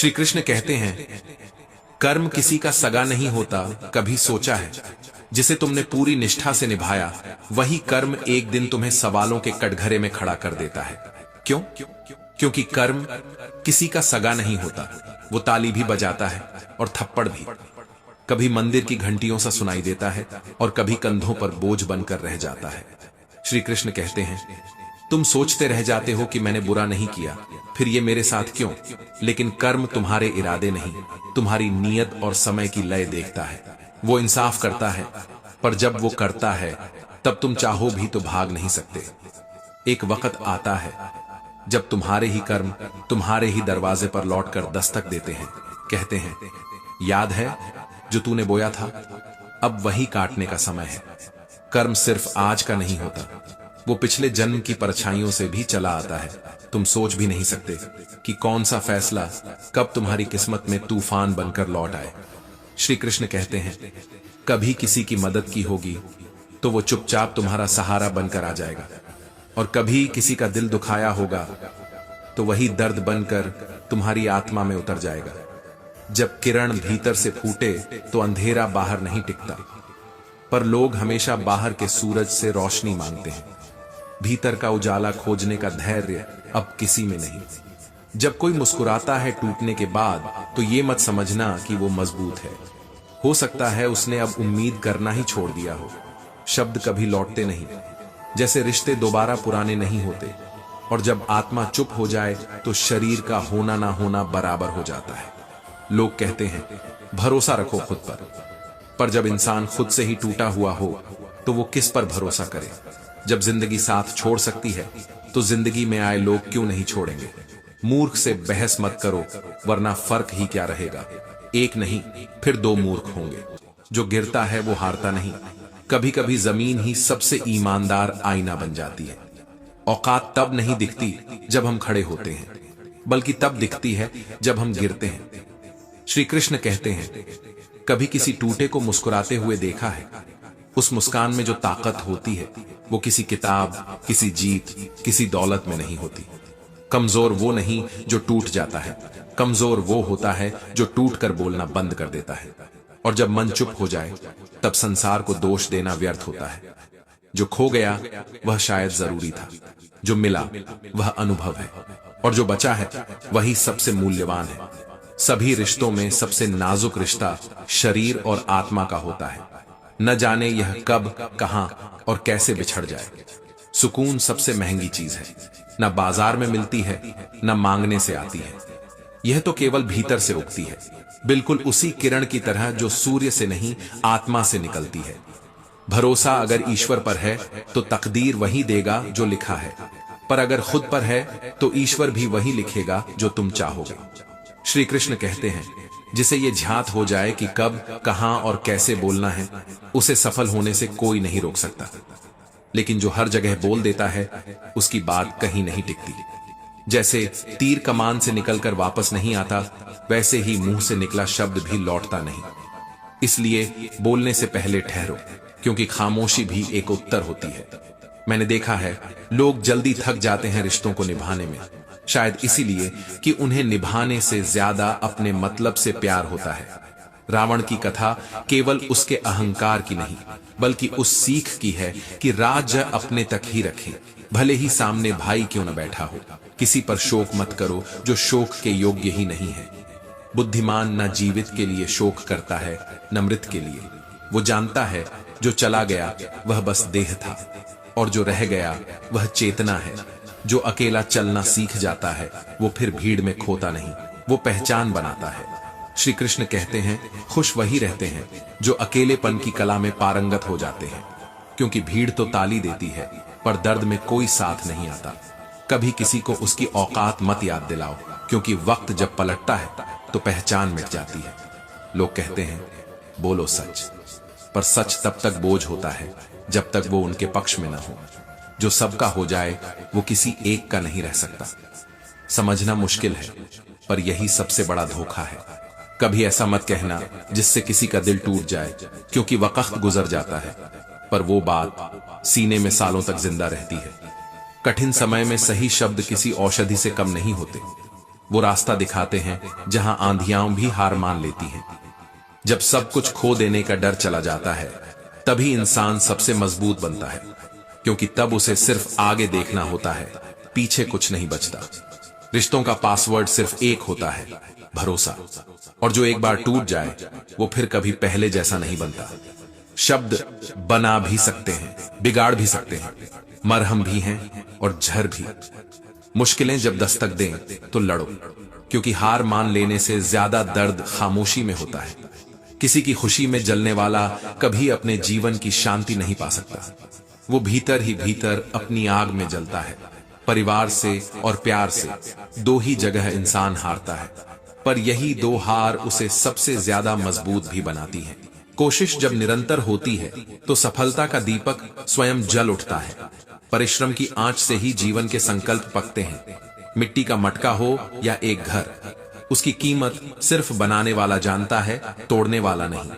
श्री कृष्ण कहते हैं, कर्म किसी का सगा नहीं होता। कभी सोचा है, जिसे तुमने पूरी निष्ठा से निभाया, वही कर्म एक दिन तुम्हें सवालों के कटघरे में खड़ा कर देता है। क्यों? क्योंकि कर्म किसी का सगा नहीं होता। वो ताली भी बजाता है और थप्पड़ भी। कभी मंदिर की घंटियों सा सुनाई देता है और कभी कंधों पर बोझ बनकर रह जाता है। श्री कृष्ण कहते हैं, तुम सोचते रह जाते हो कि मैंने बुरा नहीं किया, फिर ये मेरे साथ क्यों? लेकिन कर्म तुम्हारे इरादे नहीं, तुम्हारी नीयत और समय की लय देखता है। वो इंसाफ करता है, पर जब वो करता है तब तुम चाहो भी तो भाग नहीं सकते। एक वक्त आता है जब तुम्हारे ही कर्म तुम्हारे ही दरवाजे पर लौटकर दस्तक देते हैं। कहते हैं, याद है जो तूने बोया था, अब वही काटने का समय है। कर्म सिर्फ आज का नहीं होता, वो पिछले जन्म की परछाइयों से भी चला आता है। तुम सोच भी नहीं सकते कि कौन सा फैसला कब तुम्हारी किस्मत में तूफान बनकर लौट आए। श्री कृष्ण कहते हैं, कभी किसी की मदद की होगी तो वो चुपचाप तुम्हारा सहारा बनकर आ जाएगा, और कभी किसी का दिल दुखाया होगा तो वही दर्द बनकर तुम्हारी आत्मा में उतर जाएगा। जब किरण भीतर से फूटे तो अंधेरा बाहर नहीं टिकता, पर लोग हमेशा बाहर के सूरज से रोशनी मांगते हैं। भीतर का उजाला खोजने का धैर्य अब किसी में नहीं। जब कोई मुस्कुराता है टूटने के बाद, तो ये मत समझना कि वो मजबूत है। हो सकता है उसने अब उम्मीद करना ही छोड़ दिया हो। शब्द कभी लौटते नहीं, जैसे रिश्ते दोबारा पुराने नहीं होते। और जब आत्मा चुप हो जाए तो शरीर का होना ना होना बराबर हो जाता है। लोग कहते हैं, भरोसा रखो खुद पर जब इंसान खुद से ही टूटा हुआ हो तो वो किस पर भरोसा करे? जब जिंदगी साथ छोड़ सकती है तो जिंदगी में आए लोग क्यों नहीं छोड़ेंगे? मूर्ख से बहस मत करो, वरना फर्क ही क्या रहेगा। एक नहीं फिर दो मूर्ख होंगे। जो गिरता है वो हारता नहीं। कभी कभी जमीन ही सबसे ईमानदार आईना बन जाती है। औकात तब नहीं दिखती जब हम खड़े होते हैं, बल्कि तब दिखती है जब हम गिरते हैं। श्री कृष्ण कहते हैं, कभी किसी टूटे को मुस्कुराते हुए देखा है? उस मुस्कान में जो ताकत होती है वो किसी किताब, किसी जीत, किसी दौलत में नहीं होती। कमजोर वो नहीं जो टूट जाता है, कमजोर वो होता है जो टूट कर बोलना बंद कर देता है। और जब मन चुप हो जाए तब संसार को दोष देना व्यर्थ होता है। जो खो गया वह शायद जरूरी था, जो मिला वह अनुभव है, और जो बचा है वही सबसे मूल्यवान है। सभी रिश्तों में सबसे नाजुक रिश्ता शरीर और आत्मा का होता है। न जाने यह कब, कहां और कैसे बिछड़ जाए। सुकून सबसे महंगी चीज है, न बाजार में मिलती है न मांगने से आती है। यह तो केवल भीतर से उगती है, बिल्कुल उसी किरण की तरह जो सूर्य से नहीं आत्मा से निकलती है। भरोसा अगर ईश्वर पर है तो तकदीर वही देगा जो लिखा है, पर अगर खुद पर है तो ईश्वर भी वही लिखेगा जो तुम चाहोगे। श्री कृष्ण कहते हैं, जिसे ये झात हो जाए कि कब, कहां और कैसे बोलना है, उसे सफल होने से कोई नहीं रोक सकता। लेकिन जो हर जगह बोल देता है उसकी बात कहीं नहीं टिकती। जैसे तीर कमान से निकलकर वापस नहीं आता, वैसे ही मुंह से निकला शब्द भी लौटता नहीं। इसलिए बोलने से पहले ठहरो, क्योंकि खामोशी भी एक उत्तर होती है। मैंने देखा है, लोग जल्दी थक जाते हैं रिश्तों को निभाने में, शायद इसीलिए कि उन्हें निभाने से ज्यादा अपने मतलब से प्यार होता है। रावण की कथा केवल उसके अहंकार की नहीं, बल्कि उस सीख की है कि राज्य अपने तक ही रखे, भले ही सामने भाई क्यों न बैठा हो। किसी पर शोक मत करो जो शोक के योग्य ही नहीं है। बुद्धिमान न जीवित के लिए शोक करता है, न मृत के लिए। वो जानता है जो चला गया वह बस देह था, और जो रह गया वह चेतना है। जो अकेला चलना सीख जाता है वो फिर भीड़ में खोता नहीं, वो पहचान बनाता है। श्री कृष्ण कहते हैं, खुश वही रहते हैं जो अकेलेपन की कला में पारंगत हो जाते हैं, क्योंकि भीड़ तो ताली देती है पर दर्द में कोई साथ नहीं आता। कभी किसी को उसकी औकात मत याद दिलाओ, क्योंकि वक्त जब पलटता है तो पहचान मिट जाती है। लोग कहते हैं, बोलो सच, पर सच तब तक बोझ होता है जब तक वो उनके पक्ष में न हो। जो सबका हो जाए वो किसी एक का नहीं रह सकता। समझना मुश्किल है, पर यही सबसे बड़ा धोखा है। कभी ऐसा मत कहना जिससे किसी का दिल टूट जाए, क्योंकि वक्त गुजर जाता है पर वो बात सीने में सालों तक जिंदा रहती है। कठिन समय में सही शब्द किसी औषधि से कम नहीं होते। वो रास्ता दिखाते हैं जहां आंधियां भी हार मान लेती हैं। जब सब कुछ खो देने का डर चला जाता है, तभी इंसान सबसे मजबूत बनता है, क्योंकि तब उसे सिर्फ आगे देखना होता है, पीछे कुछ नहीं बचता। रिश्तों का पासवर्ड सिर्फ एक होता है, भरोसा। और जो एक बार टूट जाए, वो फिर कभी पहले जैसा नहीं बनता। शब्द बना भी सकते हैं, बिगाड़ भी सकते हैं, मरहम भी हैं और जहर भी। मुश्किलें जब दस्तक दें तो लड़ो, क्योंकि हार मान लेने से ज्यादा दर्द खामोशी में होता है। किसी की खुशी में जलने वाला कभी अपने जीवन की शांति नहीं पा सकता। वो भीतर ही भीतर अपनी आग में जलता है। परिवार से और प्यार से दो ही जगह इंसान हारता है, पर यही दो हार उसे सबसे ज्यादा मजबूत भी बनाती है। कोशिश जब निरंतर होती है तो सफलता का दीपक स्वयं जल उठता है। परिश्रम की आंच से ही जीवन के संकल्प पकते हैं। मिट्टी का मटका हो या एक घर, उसकी कीमत सिर्फ बनाने वाला जानता है, तोड़ने वाला नहीं।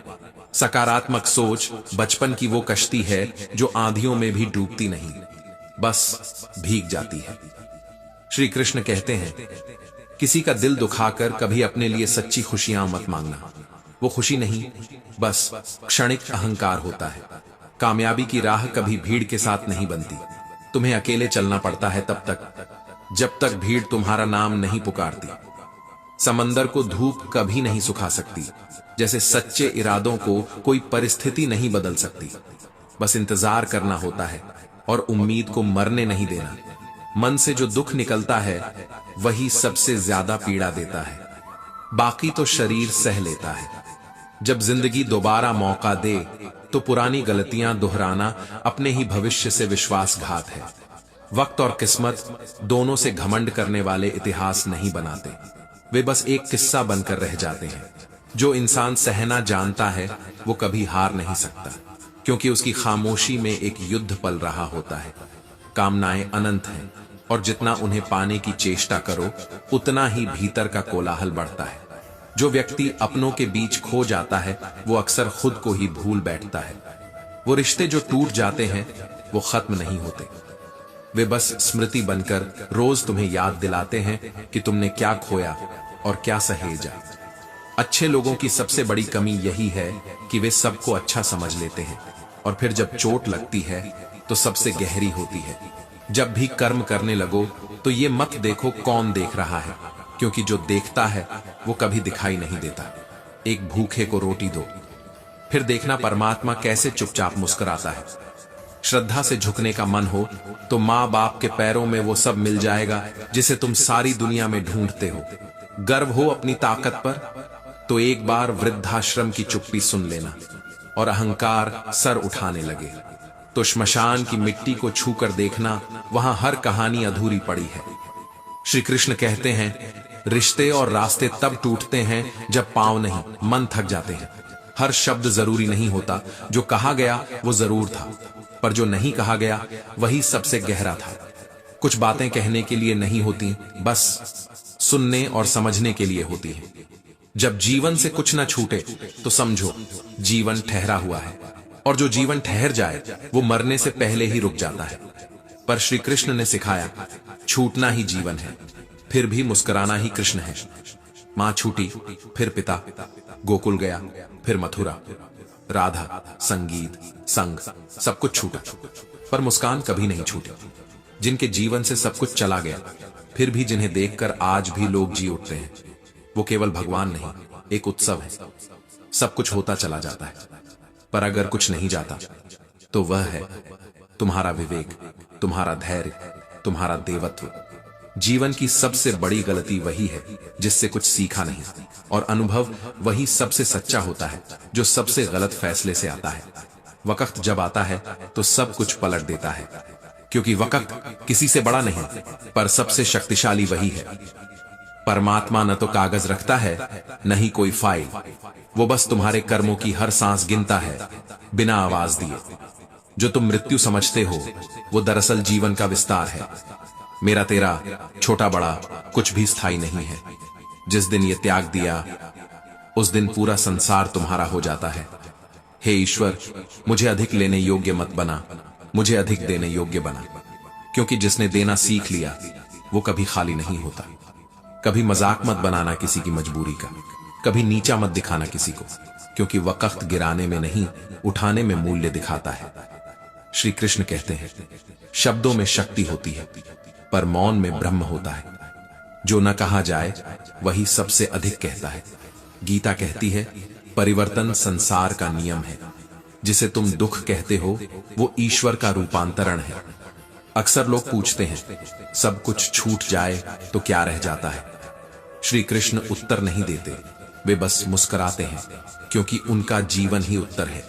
सकारात्मक सोच बचपन की वो कश्ती है जो आंधियों में भी डूबती नहीं, बस भीग जाती है। श्री कृष्ण कहते हैं, किसी का दिल दुखाकर कभी अपने लिए सच्ची खुशियां मत मांगना। वो खुशी नहीं, बस क्षणिक अहंकार होता है। कामयाबी की राह कभी भीड़ के साथ नहीं बनती। तुम्हें अकेले चलना पड़ता है तब तक जब तक भीड़ तुम्हारा नाम नहीं पुकारती। समंदर को धूप कभी नहीं सुखा सकती, जैसे सच्चे इरादों को कोई परिस्थिति नहीं बदल सकती। बस इंतजार करना होता है और उम्मीद को मरने नहीं देना। मन से जो दुख निकलता है वही सबसे ज्यादा पीड़ा देता है, बाकी तो शरीर सह लेता है। जब जिंदगी दोबारा मौका दे तो पुरानी गलतियां दोहराना अपने ही भविष्य से विश्वासघात है। वक्त और किस्मत दोनों से घमंड करने वाले इतिहास नहीं बनाते, वे बस एक किस्सा बनकर रह जाते हैं। जो इंसान सहना जानता है वो कभी हार नहीं सकता, क्योंकि उसकी खामोशी में एक युद्ध पल रहा होता है। कामनाएं अनंत हैं और जितना उन्हें पाने की चेष्टा करो उतना ही भीतर का कोलाहल बढ़ता है। जो व्यक्ति अपनों के बीच खो जाता है वो अक्सर खुद को ही भूल बैठता है। वो रिश्ते जो टूट जाते हैं वो खत्म नहीं होते, वे बस स्मृति बनकर रोज तुम्हें याद दिलाते हैं कि तुमने क्या खोया और क्या सहेजा। अच्छे लोगों की सबसे बड़ी कमी यही है कि वे सबको अच्छा समझ लेते हैं, और फिर जब चोट लगती है तो सबसे गहरी होती है। जब भी कर्म करने लगो तो ये मत देखो कौन देख रहा है, क्योंकि जो देखता है वो कभी दिखाई नहीं देता। एक भूखे को रोटी दो, फिर देखना परमात्मा कैसे चुपचाप मुस्कुराता है। श्रद्धा से झुकने का मन हो तो माँ बाप के पैरों में वो सब मिल जाएगा जिसे तुम सारी दुनिया में ढूंढते हो। गर्व हो अपनी ताकत पर तो एक बार वृद्धाश्रम की चुप्पी सुन लेना, और अहंकार सर उठाने लगे तो श्मशान की मिट्टी को छूकर देखना, वहां हर कहानी अधूरी पड़ी है। श्री कृष्ण कहते हैं, रिश्ते और रास्ते तब टूटते हैं जब पांव नहीं, मन थक जाते हैं। हर शब्द जरूरी नहीं होता, जो कहा गया वो जरूर था, पर जो नहीं कहा गया वही सबसे गहरा था। कुछ बातें कहने के लिए नहीं होती, बस सुनने और समझने के लिए होती हैं। जब जीवन से कुछ न छूटे तो समझो जीवन ठहरा हुआ है, और जो जीवन ठहर जाए वो मरने से पहले ही रुक जाता है। पर श्री कृष्ण ने सिखाया, छूटना ही जीवन है, फिर भी मुस्कुराना ही कृष्ण है। मां छूटी, फिर पिता, गोकुल गया, फिर मथुरा, राधा, संगीत, संग, सब कुछ छूटा, पर मुस्कान कभी नहीं छूटी। जिनके जीवन से सब कुछ चला गया, फिर भी जिन्हें देखकर आज भी लोग जी उठते हैं, वो केवल भगवान नहीं, एक उत्सव है। सब कुछ होता चला जाता है, पर अगर कुछ नहीं जाता तो वह है तुम्हारा विवेक, तुम्हारा धैर्य, तुम्हारा देवत्व। जीवन की सबसे बड़ी गलती वही है जिससे कुछ सीखा नहीं, और अनुभव वही सबसे सच्चा होता है जो सबसे गलत फैसले से आता है। वक्त जब आता है तो सब कुछ पलट देता है, क्योंकि वक्त किसी से बड़ा नहीं, पर सबसे शक्तिशाली वही है। परमात्मा न तो कागज रखता है, न ही कोई फाइल, वो बस तुम्हारे कर्मों की हर सांस गिनता है बिना आवाज दिए। जो तुम मृत्यु समझते हो वो दरअसल जीवन का विस्तार है। मेरा तेरा, छोटा बड़ा कुछ भी स्थायी नहीं है। जिस दिन ये त्याग दिया उस दिन पूरा संसार तुम्हारा हो जाता है। हे ईश्वर, मुझे अधिक लेने योग्य मत बना, मुझे अधिक देने योग्य बना, क्योंकि जिसने देना सीख लिया वो कभी खाली नहीं होता। कभी मजाक मत बनाना किसी की मजबूरी का, कभी नीचा मत दिखाना किसी को, क्योंकि वक्त गिराने में नहीं उठाने में मूल्य दिखाता है। श्री कृष्ण कहते हैं, शब्दों में शक्ति होती है पर मौन में ब्रह्म होता है। जो न कहा जाए वही सबसे अधिक कहता है। गीता कहती है, परिवर्तन संसार का नियम है। जिसे तुम दुख कहते हो वो ईश्वर का रूपांतरण है। अक्सर लोग पूछते हैं, सब कुछ छूट जाए तो क्या रह जाता है? श्री कृष्ण उत्तर नहीं देते, वे बस मुस्कुराते हैं, क्योंकि उनका जीवन ही उत्तर है।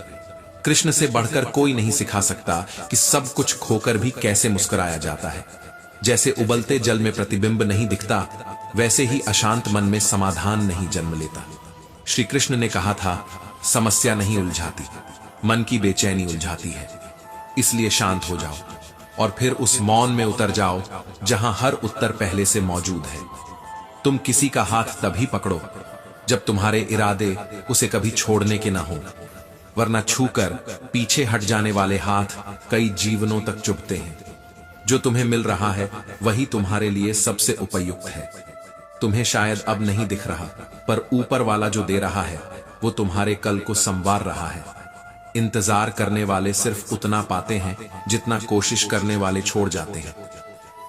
कृष्ण से बढ़कर कोई नहीं सिखा सकता कि सब कुछ खोकर भी कैसे मुस्कुराया जाता है। जैसे उबलते जल में प्रतिबिंब नहीं दिखता, वैसे ही अशांत मन में समाधान नहीं जन्म लेता। श्री कृष्ण ने कहा था, समस्या नहीं उलझाती, मन की बेचैनी उलझाती है। इसलिए शांत हो जाओ और फिर उस मौन में उतर जाओ जहां हर उत्तर पहले से मौजूद है। तुम किसी का हाथ तभी पकड़ो जब तुम्हारे इरादे उसे कभी छोड़ने के ना हो, वरना छूकर पीछे हट जाने वाले हाथ कई जीवनों तक चुभते हैं। जो तुम्हें मिल रहा है वही तुम्हारे लिए सबसे उपयुक्त है। तुम्हें शायद अब नहीं दिख रहा, पर ऊपर वाला जो दे रहा है वो तुम्हारे कल को संवार रहा है। इंतजार करने वाले सिर्फ उतना पाते हैं जितना कोशिश करने वाले छोड़ जाते हैं।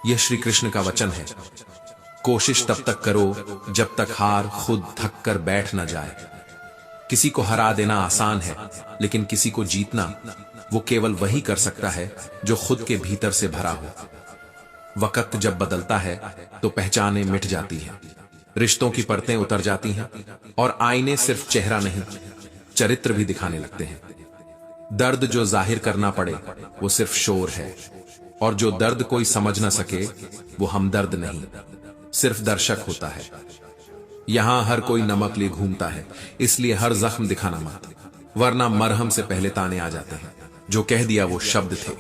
यह श्री कृष्ण का वचन है। कोशिश तब तक करो जब तक हार खुद थक कर बैठ न जाए। किसी को हरा देना आसान है, लेकिन किसी को जीतना वो केवल वही कर सकता है जो खुद के भीतर से भरा हो। वक्त जब बदलता है तो पहचानें मिट जाती हैं, रिश्तों की परतें उतर जाती हैं और आईने सिर्फ चेहरा नहीं, चरित्र भी दिखाने लगते हैं। दर्द जो जाहिर करना पड़े वो सिर्फ शोर है, और जो दर्द कोई समझ न सके वो हमदर्द नहीं, सिर्फ दर्शक होता है। यहां हर कोई नमक लिए घूमता है, इसलिए हर जख्म दिखाना मत, वरना मरहम से पहले ताने आ जाते हैं। जो कह दिया वो शब्द थे,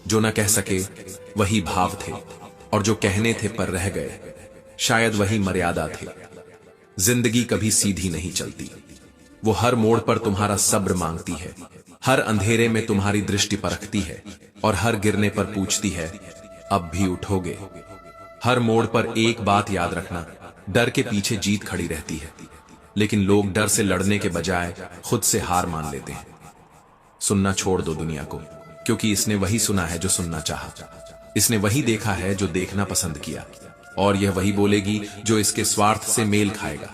जो न कह सके वही भाव थे, और जो कहने थे पर रह गए शायद वही मर्यादा थे। जिंदगी कभी सीधी नहीं चलती, वो हर मोड़ पर तुम्हारा सब्र मांगती है, हर अंधेरे में तुम्हारी दृष्टि परखती है, और हर गिरने पर पूछती है, अब भी उठोगे? हर मोड़ पर एक बात याद रखना, डर के पीछे जीत खड़ी रहती है, लेकिन लोग डर से लड़ने के बजाय खुद से हार मान लेते हैं। सुनना छोड़ दो दुनिया को, क्योंकि इसने वही सुना है जो सुनना चाहा, इसने वही देखा है जो देखना पसंद किया, और यह वही बोलेगी जो इसके स्वार्थ से मेल खाएगा।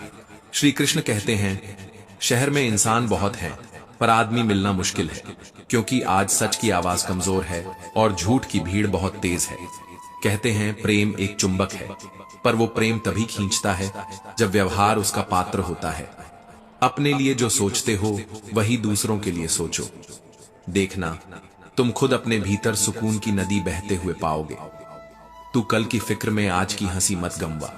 श्री कृष्ण कहते हैं, शहर में इंसान बहुत हैं, पर आदमी मिलना मुश्किल है, क्योंकि आज सच की आवाज कमजोर है और झूठ की भीड़ बहुत तेज है। कहते हैं प्रेम एक चुंबक है, पर वो प्रेम तभी खींचता है जब व्यवहार उसका पात्र होता है। अपने लिए जो सोचते हो वही दूसरों के लिए सोचो। देखना, तुम खुद अपने भीतर सुकून की नदी बहते हुए पाओगे। तू कल की फिक्र में आज की हंसी मत गमवा,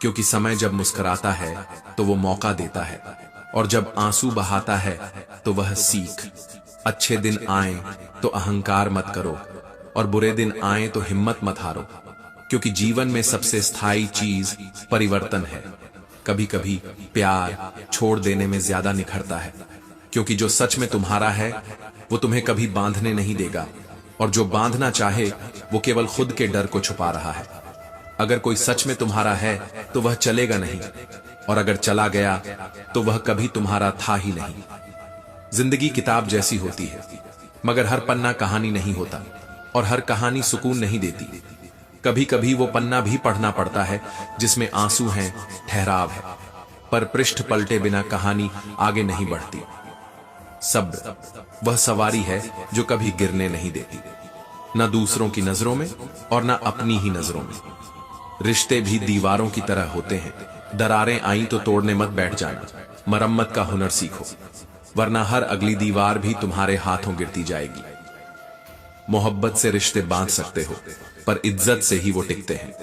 क्योंकि समय जब मुस्कुराता है तो वो मौका देता है, और जब आंसू बहाता है तो वह सीख। अच्छे दिन आए तो अहंकार मत करो, और बुरे दिन आए तो हिम्मत मत हारो, क्योंकि जीवन में सबसे स्थायी चीज परिवर्तन है। कभी कभी प्यार छोड़ देने में ज्यादा निखरता है, क्योंकि जो सच में तुम्हारा है वो तुम्हें कभी बांधने नहीं देगा, और जो बांधना चाहे वो केवल खुद के डर को छुपा रहा है। अगर कोई सच में तुम्हारा है तो वह चलेगा नहीं, और अगर चला गया तो वह कभी तुम्हारा था ही नहीं। जिंदगी किताब जैसी होती है, मगर हर पन्ना कहानी नहीं होता, और हर कहानी सुकून नहीं देती। कभी कभी वो पन्ना भी पढ़ना पड़ता है जिसमें आंसू हैं, ठहराव है, पर पृष्ठ पलटे बिना कहानी आगे नहीं बढ़ती। सब्र वह सवारी है जो कभी गिरने नहीं देती, न दूसरों की नजरों में और न अपनी ही नजरों में। रिश्ते भी दीवारों की तरह होते हैं, दरारें आई तो तोड़ने मत बैठ जाना, मरम्मत का हुनर सीखो, वरना हर अगली दीवार भी तुम्हारे हाथों गिरती जाएगी। मोहब्बत से रिश्ते बांध सकते हो, पर इज्जत से ही वो टिकते हैं,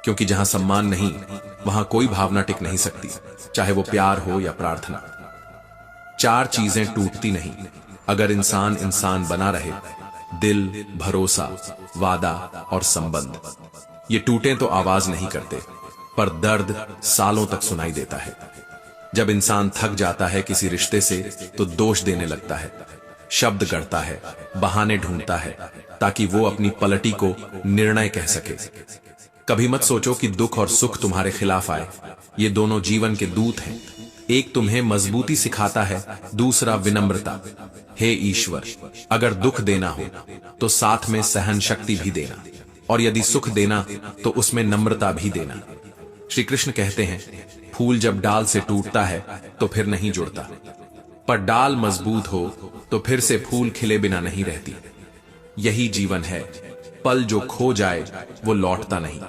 क्योंकि जहां सम्मान नहीं वहां कोई भावना टिक नहीं सकती, चाहे वो प्यार हो या प्रार्थना। चार चीजें टूटती नहीं अगर इंसान इंसान बना रहे: दिल, भरोसा, वादा और संबंध। ये टूटे तो आवाज नहीं करते, पर दर्द सालों तक सुनाई देता है। जब इंसान थक जाता है किसी रिश्ते से तो दोष देने लगता है, शब्द गढ़ता है, बहाने ढूंढता है, ताकि वो अपनी पलटी को निर्णय कह सके। कभी मत सोचो कि दुख और सुख तुम्हारे खिलाफ आए। ये दोनों जीवन के दूत हैं। एक तुम्हें मजबूती सिखाता है, दूसरा विनम्रता। हे ईश्वर, अगर दुख देना हो तो साथ में सहन शक्ति भी देना, और यदि सुख देना तो उसमें नम्रता भी देना। श्री कृष्ण कहते हैं, फूल जब डाल से टूटता है तो फिर नहीं जुड़ता, पर डाल मजबूत हो तो फिर से फूल खिले बिना नहीं रहती। यही जीवन है। पल जो खो जाए वो लौटता नहीं,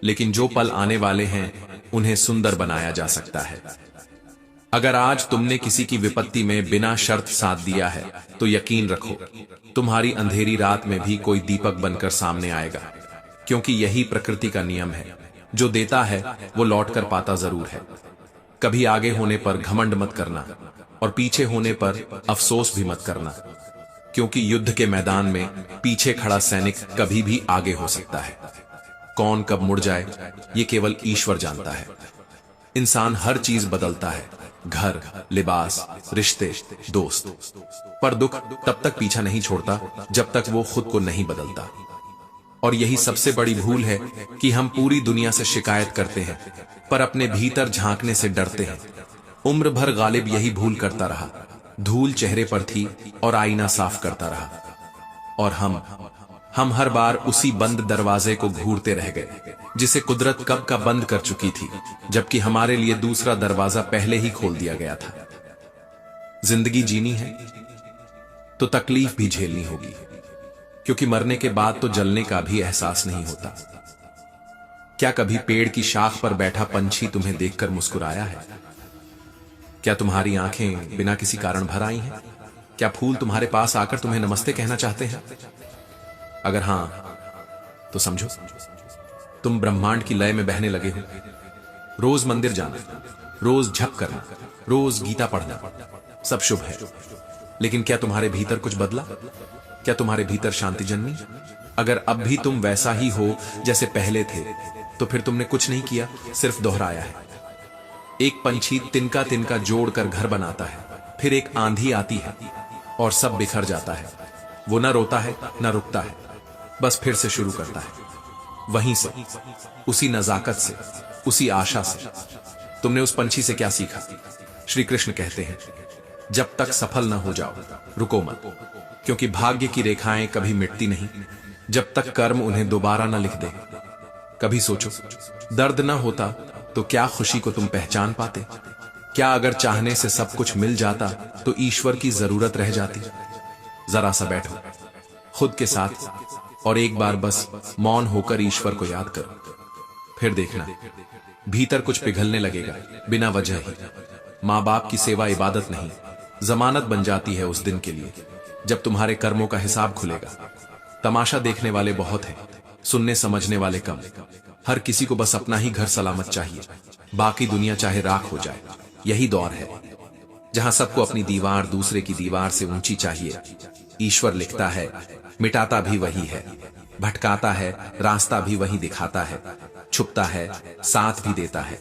लेकिन जो पल आने वाले हैं उन्हें सुंदर बनाया जा सकता है। अगर आज तुमने किसी की विपत्ति में बिना शर्त साथ दिया है तो यकीन रखो, तुम्हारी अंधेरी रात में भी कोई दीपक बनकर सामने आएगा, क्योंकि यही प्रकृति का नियम है। जो देता है वो लौटकर पाता जरूर है। कभी आगे होने पर घमंड मत करना, और पीछे होने पर अफसोस भी मत करना, क्योंकि युद्ध के मैदान में पीछे खड़ा सैनिक कभी भी आगे हो सकता है। कौन कब मुड़ जाए ये केवल ईश्वर जानता है। इंसान हर चीज बदलता है, घर, लिबास, रिश्ते, दोस्त, पर दुख तब तक पीछा नहीं छोड़ता जब तक वो खुद को नहीं बदलता। और यही सबसे बड़ी भूल है कि हम पूरी दुनिया से शिकायत करते हैं, पर अपने भीतर झांकने से डरते हैं। उम्र भर गालिब यही भूल करता रहा, धूल चेहरे पर थी और आईना साफ करता रहा। और हम हर बार उसी बंद दरवाजे को घूरते रह गए जिसे कुदरत कब का बंद कर चुकी थी, जबकि हमारे लिए दूसरा दरवाजा पहले ही खोल दिया गया था। जिंदगी जीनी है तो तकलीफ भी झेलनी होगी, क्योंकि मरने के बाद तो जलने का भी एहसास नहीं होता। क्या कभी पेड़ की शाख पर बैठा पंछी तुम्हें देखकर मुस्कुराया है? क्या तुम्हारी आंखें बिना किसी कारण भर आई हैं? क्या फूल तुम्हारे पास आकर तुम्हें नमस्ते कहना चाहते हैं? अगर हां, तो समझो तुम ब्रह्मांड की लय में बहने लगे हो। रोज मंदिर जाना, रोज जप करना, रोज गीता पढ़ना, सब शुभ है, लेकिन क्या तुम्हारे भीतर कुछ बदला? क्या तुम्हारे भीतर शांति जन्मी? अगर अब भी तुम वैसा ही हो जैसे पहले थे, तो फिर तुमने कुछ नहीं किया, सिर्फ दोहराया है। एक पंछी तिनका तिनका जोड़कर घर बनाता है, फिर एक आंधी आती है और सब बिखर जाता है। वो न रोता है न रुकता है, बस फिर से शुरू करता है, वहीं से, उसी नजाकत से, उसी आशा से। तुमने उस पंछी से क्या सीखा? श्री कृष्ण कहते हैं, जब तक सफल न हो जाओ रुको मत, क्योंकि भाग्य की रेखाएं कभी मिटती नहीं जब तक कर्म उन्हें दोबारा न लिख दे। कभी सोचो, दर्द न होता तो क्या खुशी को तुम पहचान पाते? क्या अगर चाहने से सब कुछ मिल जाता तो ईश्वर की जरूरत रह जाती? जरा सा बैठो खुद के साथ और एक बार बस मौन होकर ईश्वर को याद करो, फिर देखना भीतर कुछ पिघलने लगेगा बिना वजह ही। मां बाप की सेवा इबादत नहीं, जमानत बन जाती है उस दिन के लिए जब तुम्हारे कर्मों का हिसाब खुलेगा। तमाशा देखने वाले बहुत हैं, सुनने समझने वाले कम। हर किसी को बस अपना ही घर सलामत चाहिए, बाकी दुनिया चाहे राख हो जाए। यही दौर है जहां सबको अपनी दीवार दूसरे की दीवार से ऊंची चाहिए। ईश्वर लिखता है, मिटाता भी वही है, भटकाता है, रास्ता भी वही दिखाता है, छुपता है, साथ भी देता है,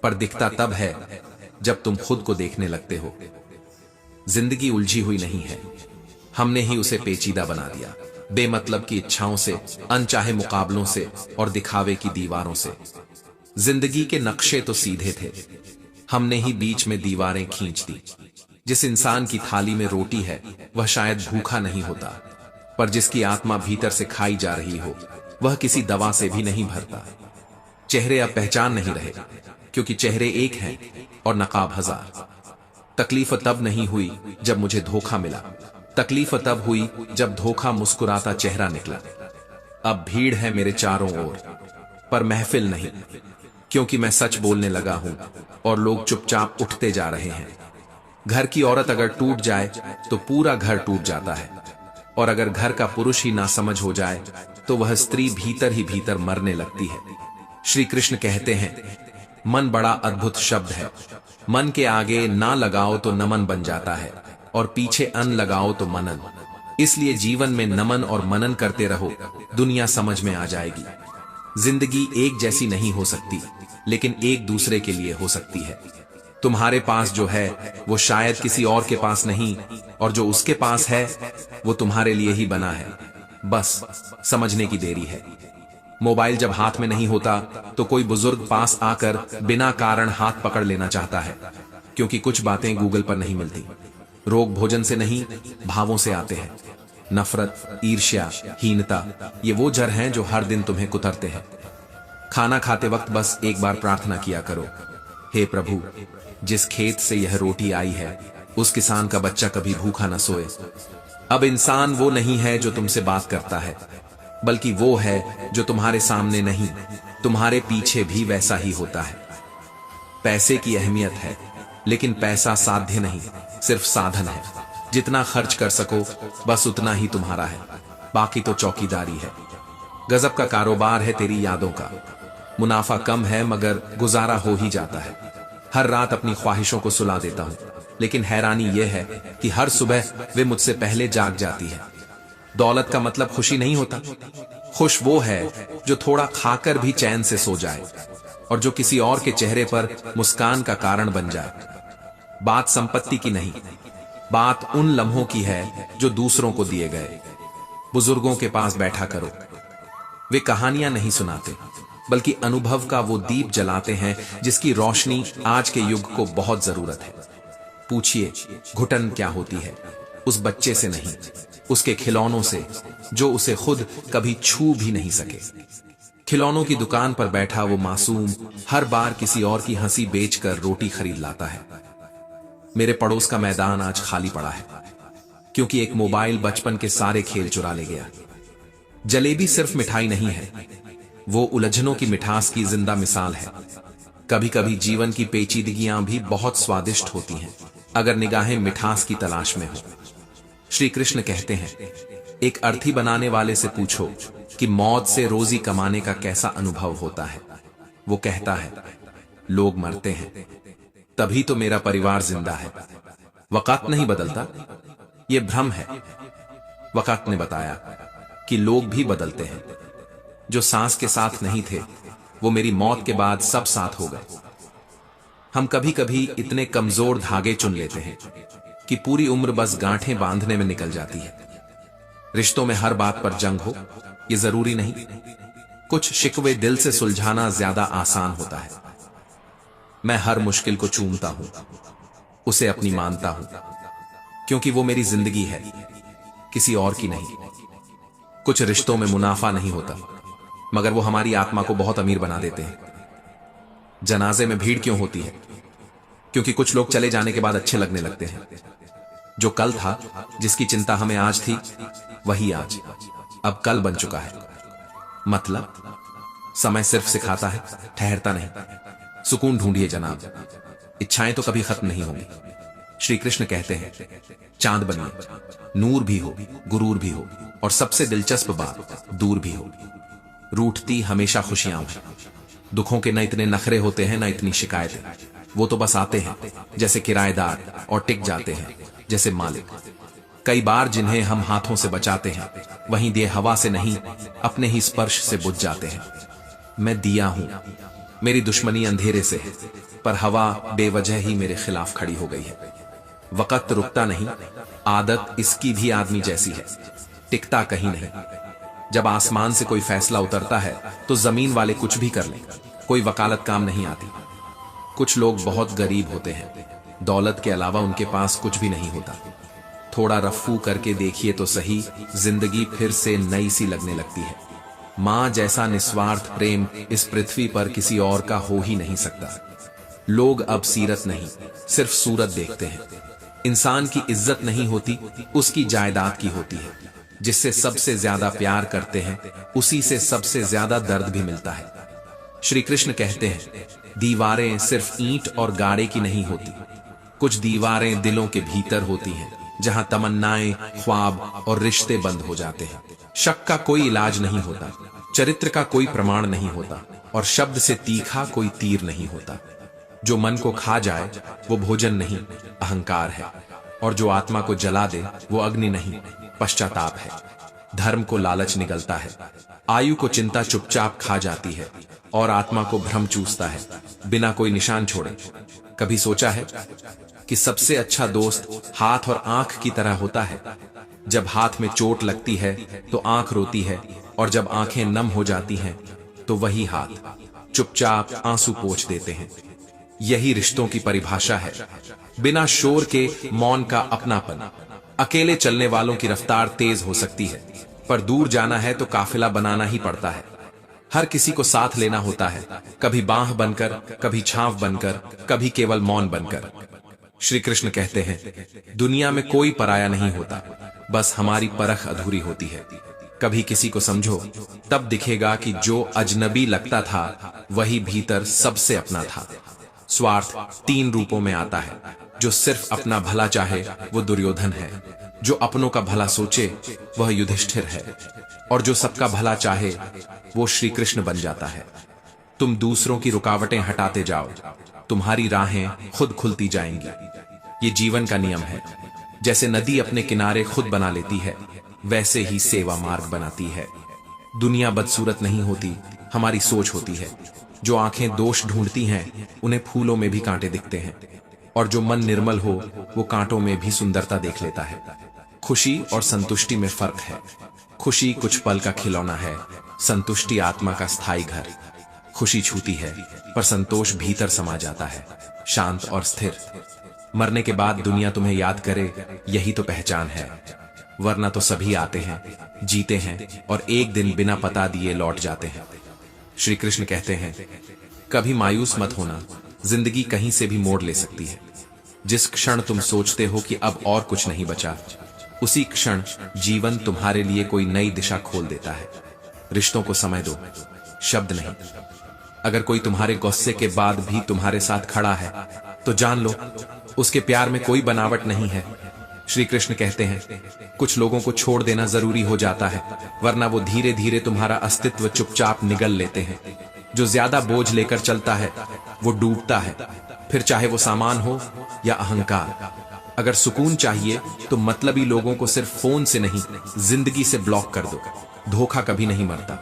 पर दिखता तब है जब तुम खुद को देखने लगते हो। जिंदगी उलझी हुई नहीं है, हमने ही उसे पेचीदा बना दिया, बेमतलब की इच्छाओं से, अनचाहे मुकाबलों से और दिखावे की दीवारों से। जिंदगी के नक्शे तो सीधे थे, हमने ही बीच में दीवारें खींच दी। जिस इंसान की थाली में रोटी है वह शायद भूखा नहीं होता, पर जिसकी आत्मा भीतर से खाई जा रही हो वह किसी दवा से भी नहीं भरता। चेहरे अब पहचान नहीं रहे, क्योंकि चेहरे एक हैं और नकाब हजार। तकलीफ तब नहीं हुई जब मुझे धोखा मिला, तकलीफ तब हुई जब धोखा मुस्कुराता चेहरा निकला। अब भीड़ है मेरे चारों ओर, पर महफिल नहीं, क्योंकि मैं सच बोलने लगा हूं और लोग चुपचाप उठते जा रहे हैं। घर की औरत अगर टूट जाए तो पूरा घर टूट जाता है, और अगर घर का पुरुष ही नासमझ हो जाए तो वह स्त्री भीतर ही भीतर मरने लगती है। श्री कृष्ण कहते हैं, मन बड़ा अद्भुत शब्द है, मन के आगे ना लगाओ तो नमन बन जाता है, और पीछे अन लगाओ तो मनन। इसलिए जीवन में नमन और मनन करते रहो, दुनिया समझ में आ जाएगी। जिंदगी एक जैसी नहीं हो सकती, लेकिन एक दूसरे के लिए हो सकती है। तुम्हारे पास जो है वो शायद किसी और के पास नहीं, और जो उसके पास है वो तुम्हारे लिए ही बना है, बस समझने की देरी है। मोबाइल जब हाथ में नहीं होता तो कोई बुजुर्ग पास आकर बिना कारण हाथ पकड़ लेना चाहता है, क्योंकि कुछ बातें गूगल पर नहीं मिलती। रोग भोजन से नहीं, भावों से आते हैं। नफरत, ईर्ष्या, हीनता, ये वो जड़ हैं जो हर दिन तुम्हें कुतरते हैं। खाना खाते वक्त बस एक बार प्रार्थना किया करो, हे प्रभु, जिस खेत से यह रोटी आई है उस किसान का बच्चा कभी भूखा न सोए। अब इंसान वो नहीं है जो तुमसे बात करता है, बल्कि वो है जो तुम्हारे सामने नहीं, तुम्हारे पीछे भी वैसा ही होता है। पैसे की अहमियत है, लेकिन पैसा साध्य नहीं, सिर्फ साधन है। जितना खर्च कर सको बस उतना ही तुम्हारा है, बाकी तो चौकीदारी है। गजब का कारोबार है तेरी यादों का। मुनाफा कम है मगर गुजारा हो ही जाता है। हर रात अपनी ख्वाहिशों को सुला देता हूं, लेकिन हैरानी यह है कि हर सुबह वे मुझसे पहले जाग जाती है। दौलत का मतलब खुशी नहीं होता। खुश वो है जो थोड़ा खाकर भी चैन से सो जाए और जो किसी और के चेहरे पर मुस्कान का कारण बन जाए। बात संपत्ति की नहीं, बात उन लम्हों की है जो दूसरों को दिए गए। बुजुर्गों के पास बैठा करो, वे कहानियां नहीं सुनाते, बल्कि अनुभव का वो दीप जलाते हैं जिसकी रोशनी आज के युग को बहुत जरूरत है। पूछिए, घुटन क्या होती है? उस बच्चे से नहीं, उसके खिलौनों से, जो उसे खुद कभी छू भी नहीं सके। खिलौनों की दुकान पर बैठा वो मासूम हर बार किसी और की हंसी बेचकर रोटी खरीद लाता है। मेरे पड़ोस का मैदान आज खाली पड़ा है, क्योंकि एक मोबाइल बचपन के सारे खेल चुरा ले गया। जलेबी सिर्फ मिठाई नहीं है, वो उलझनों की मिठास की जिंदा मिसाल है। कभी कभी जीवन की पेचीदगियां भी बहुत स्वादिष्ट होती हैं, अगर निगाहें मिठास की तलाश में हो। श्री कृष्ण कहते हैं, एक अर्थी बनाने वाले से पूछो कि मौत से रोजी कमाने का कैसा अनुभव होता है। वो कहता है, लोग मरते हैं, तभी तो मेरा परिवार जिंदा है। वक़्त नहीं बदलता, ये भ्रम है। वक़्त ने बताया कि लोग भी बदलते हैं। जो सांस के साथ नहीं थे, वो मेरी मौत के बाद सब साथ हो गए। हम कभी कभी इतने कमजोर धागे चुन लेते हैं कि पूरी उम्र बस गांठें बांधने में निकल जाती है। रिश्तों में हर बात पर जंग हो, ये जरूरी नहीं। कुछ शिकवे दिल से सुलझाना ज्यादा आसान होता है। मैं हर मुश्किल को चूमता हूं, उसे अपनी मानता हूं, क्योंकि वो मेरी जिंदगी है, किसी और की नहीं। कुछ रिश्तों में मुनाफा नहीं होता, मगर वो हमारी आत्मा को बहुत अमीर बना देते हैं। जनाजे में भीड़ क्यों होती है? क्योंकि कुछ लोग चले जाने के बाद अच्छे लगने लगते हैं। जो कल था, जिसकी चिंता हमें आज थी, वही आज अब कल बन चुका है। मतलब, समय सिर्फ सिखाता है, ठहरता नहीं। सुकून ढूंढिए जनाब, इच्छाएं तो कभी खत्म नहीं होंगी। श्री कृष्ण कहते हैं, चांद बनिए, नूर भी हो, गुरूर भी हो, और सबसे दिलचस्प बात, दूर भी हो। रूठती हमेशा खुशियां हैं। दुखों के न इतने नखरे होते हैं, न इतनी शिकायतें। वो तो बस आते हैं जैसे किराएदार और टिक जाते हैं जैसे मालिक। कई बार जिन्हें हम हाथों से बचाते हैं, वहीं दिए हवा से नहीं, अपने ही स्पर्श से बुझ जाते हैं। मैं दिया हूं, मेरी दुश्मनी अंधेरे से है, पर हवा बेवजह ही मेरे खिलाफ खड़ी हो गई है। वक़्त रुकता नहीं, आदत इसकी भी आदमी जैसी है, टिकता कहीं नहीं। जब आसमान से कोई फैसला उतरता है तो जमीन वाले कुछ भी कर लें, कोई वकालत काम नहीं आती। कुछ लोग बहुत गरीब होते हैं, दौलत के अलावा उनके पास कुछ भी नहीं होता। थोड़ा रफ्फू करके देखिए तो सही, जिंदगी फिर से नई सी लगने लगती है। मां जैसा निस्वार्थ प्रेम इस पृथ्वी पर किसी और का हो ही नहीं सकता। लोग अब सीरत नहीं, सिर्फ सूरत देखते हैं। इंसान की इज्जत नहीं होती, उसकी जायदाद की होती है। जिससे सबसे ज्यादा प्यार करते हैं, उसी से सबसे ज्यादा दर्द भी मिलता है। श्री कृष्ण कहते हैं, दीवारें सिर्फ ईंट और गाड़े की नहीं होती, कुछ दीवारें दिलों के भीतर होती हैं, जहां तमन्नाएं, ख्वाब और रिश्ते बंद हो जाते हैं। शक का कोई इलाज नहीं होता, चरित्र का कोई प्रमाण नहीं होता, और शब्द से तीखा कोई तीर नहीं होता। जो मन को खा जाए वो भोजन नहीं, अहंकार है, और जो आत्मा को जला दे वो अग्नि नहीं, पश्चाताप है। धर्म को लालच निगलता है, आयु को चिंता चुपचाप खा जाती है, और आत्मा को भ्रम चूसता है, बिना कोई निशान छोड़े। कभी सोचा है कि सबसे अच्छा दोस्त हाथ और आंख की तरह होता है? जब हाथ में चोट लगती है तो आंख रोती है, और जब आंखें नम हो जाती हैं तो वही हाथ चुपचाप आंसू पोंछ देते हैं। यही रिश्तों की परिभाषा है, बिना शोर के मौन का अपनापन। अकेले चलने वालों की रफ्तार तेज हो सकती है, पर दूर जाना है तो काफिला बनाना ही पड़ता है। हर किसी को साथ लेना होता है, कभी बांह बनकर, कभी छांव बनकर, कभी केवल मौन बनकर। श्री कृष्ण कहते हैं, दुनिया में कोई पराया नहीं होता, बस हमारी परख अधूरी होती है। कभी किसी को समझो, तब दिखेगा कि जो अजनबी लगता था वही भीतर सबसे अपना था। स्वार्थ 3 रूपों में आता है। जो सिर्फ अपना भला चाहे वो दुर्योधन है, जो अपनों का भला सोचे वह युधिष्ठिर है, और जो सबका भला चाहे वो श्री कृष्ण बन जाता है। तुम दूसरों की रुकावटें हटाते जाओ, तुम्हारी राहें खुद खुलती जाएंगी। ये जीवन का नियम है। जैसे नदी अपने किनारे खुद बना लेती है, वैसे ही सेवा मार्ग बनाती है। दुनिया बदसूरत नहीं होती, हमारी सोच होती है। जो आंखें दोष ढूंढती हैं उन्हें फूलों में भी कांटे दिखते हैं, और जो मन निर्मल हो वो कांटों में भी सुंदरता देख लेता है। खुशी और संतुष्टि में फर्क है। खुशी कुछ पल का खिलौना है, संतुष्टि आत्मा का स्थायी घर। खुशी छूती है पर संतोष भीतर समा जाता है, शांत और स्थिर। मरने के बाद दुनिया तुम्हें याद करे, यही तो पहचान है। वरना तो सभी आते हैं, जीते हैं और एक दिन बिना पता दिए लौट जाते हैं। श्री कृष्ण कहते हैं, कभी मायूस मत होना, जिंदगी कहीं से भी मोड़ ले सकती है। जिस क्षण तुम सोचते हो कि अब और कुछ नहीं बचा, उसी क्षण जीवन तुम्हारे लिए कोई नई दिशा खोल देता है। रिश्तों को समय दो, शब्द नहीं। अगर कोई तुम्हारे गुस्से के बाद भी तुम्हारे साथ खड़ा है तो जान लो उसके प्यार में कोई बनावट नहीं है। श्री कृष्ण कहते हैं, कुछ लोगों को छोड़ देना जरूरी हो जाता है, वरना वो धीरे धीरे तुम्हारा अस्तित्व चुपचाप निगल लेते हैं। जो ज्यादा बोझ लेकर चलता है वो डूबता है, फिर चाहे वो सामान हो या अहंकार। अगर सुकून चाहिए तो मतलबी लोगों को सिर्फ फोन से नहीं, जिंदगी से ब्लॉक कर दो। धोखा कभी नहीं मरता,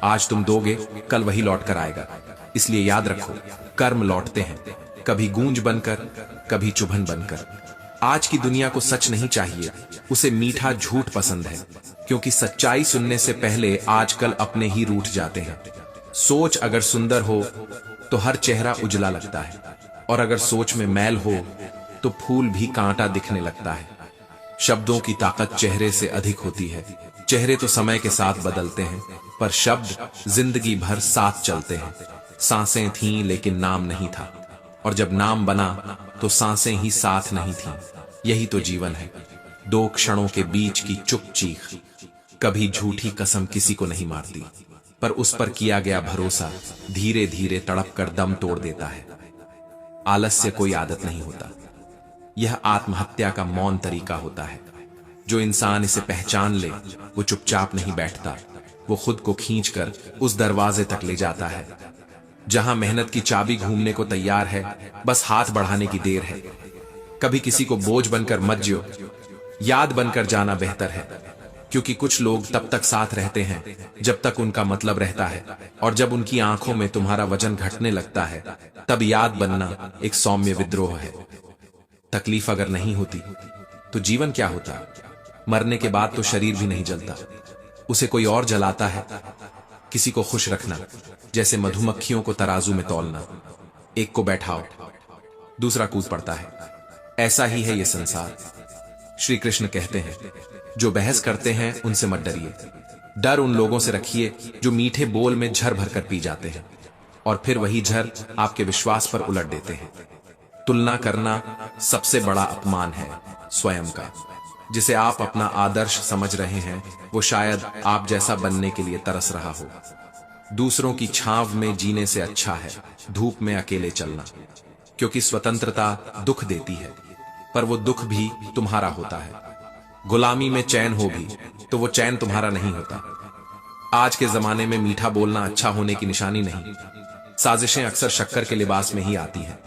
आज तुम दोगे कल वही लौट कर आएगा। इसलिए याद रखो, कर्म लौटते हैं, कभी गूंज बनकर, कभी चुभन बनकर। आज की दुनिया को सच नहीं चाहिए, उसे मीठा झूठ पसंद है, क्योंकि सच्चाई सुनने से पहले आजकल अपने ही रूठ जाते हैं। सोच अगर सुंदर हो तो हर चेहरा उजला लगता है, और अगर सोच में मैल हो तो फूल भी कांटा दिखने लगता है। शब्दों की ताकत चेहरे से अधिक होती है। चेहरे तो समय के साथ बदलते हैं, पर शब्द जिंदगी भर साथ चलते हैं। सांसें थीं लेकिन नाम नहीं था, और जब नाम बना तो सांसें ही साथ नहीं थीं। यही तो जीवन है, 2 क्षणों के बीच की चुप चीख। कभी झूठी कसम किसी को नहीं मारती, पर उस पर किया गया भरोसा धीरे धीरे तड़प कर दम तोड़ देता है। आलस्य कोई आदत नहीं होता, यह आत्महत्या का मौन तरीका होता है। जो इंसान इसे पहचान ले वो चुपचाप नहीं बैठता, वो खुद को खींचकर उस दरवाजे तक ले जाता है जहां मेहनत की चाबी घूमने को तैयार है, बस हाथ बढ़ाने की देर है। कभी किसी को बोझ बनकर मत जियो, याद बनकर जाना बेहतर है, क्योंकि कुछ लोग तब तक साथ रहते हैं जब तक उनका मतलब रहता है, और जब उनकी आंखों में तुम्हारा वजन घटने लगता है तब याद बनना एक सौम्य विद्रोह है। तकलीफ अगर नहीं होती तो जीवन क्या होता? मरने के बाद तो शरीर भी नहीं जलता, उसे कोई और जलाता है। किसी को खुश रखना जैसे मधुमक्खियों को तराजू में तौलना। एक को बैठाओ, दूसरा कूद पड़ता है। ऐसा ही है ये संसार। श्री कृष्ण कहते हैं, जो बहस करते हैं उनसे मत डरिए। डर उन लोगों से रखिए जो मीठे बोल में झर भर कर पी जाते हैं, और फिर वही झर आपके विश्वास पर उलट देते हैं। तुलना करना सबसे बड़ा अपमान है स्वयं का। जिसे आप अपना आदर्श समझ रहे हैं वो शायद आप जैसा बनने के लिए तरस रहा हो। दूसरों की छांव में जीने से अच्छा है धूप में अकेले चलना, क्योंकि स्वतंत्रता दुख देती है, पर वो दुख भी तुम्हारा होता है। गुलामी में चैन हो भी तो वो चैन तुम्हारा नहीं होता। आज के जमाने में मीठा बोलना अच्छा होने की निशानी नहीं, साजिशें अक्सर शक्कर के लिबास में ही आती हैं।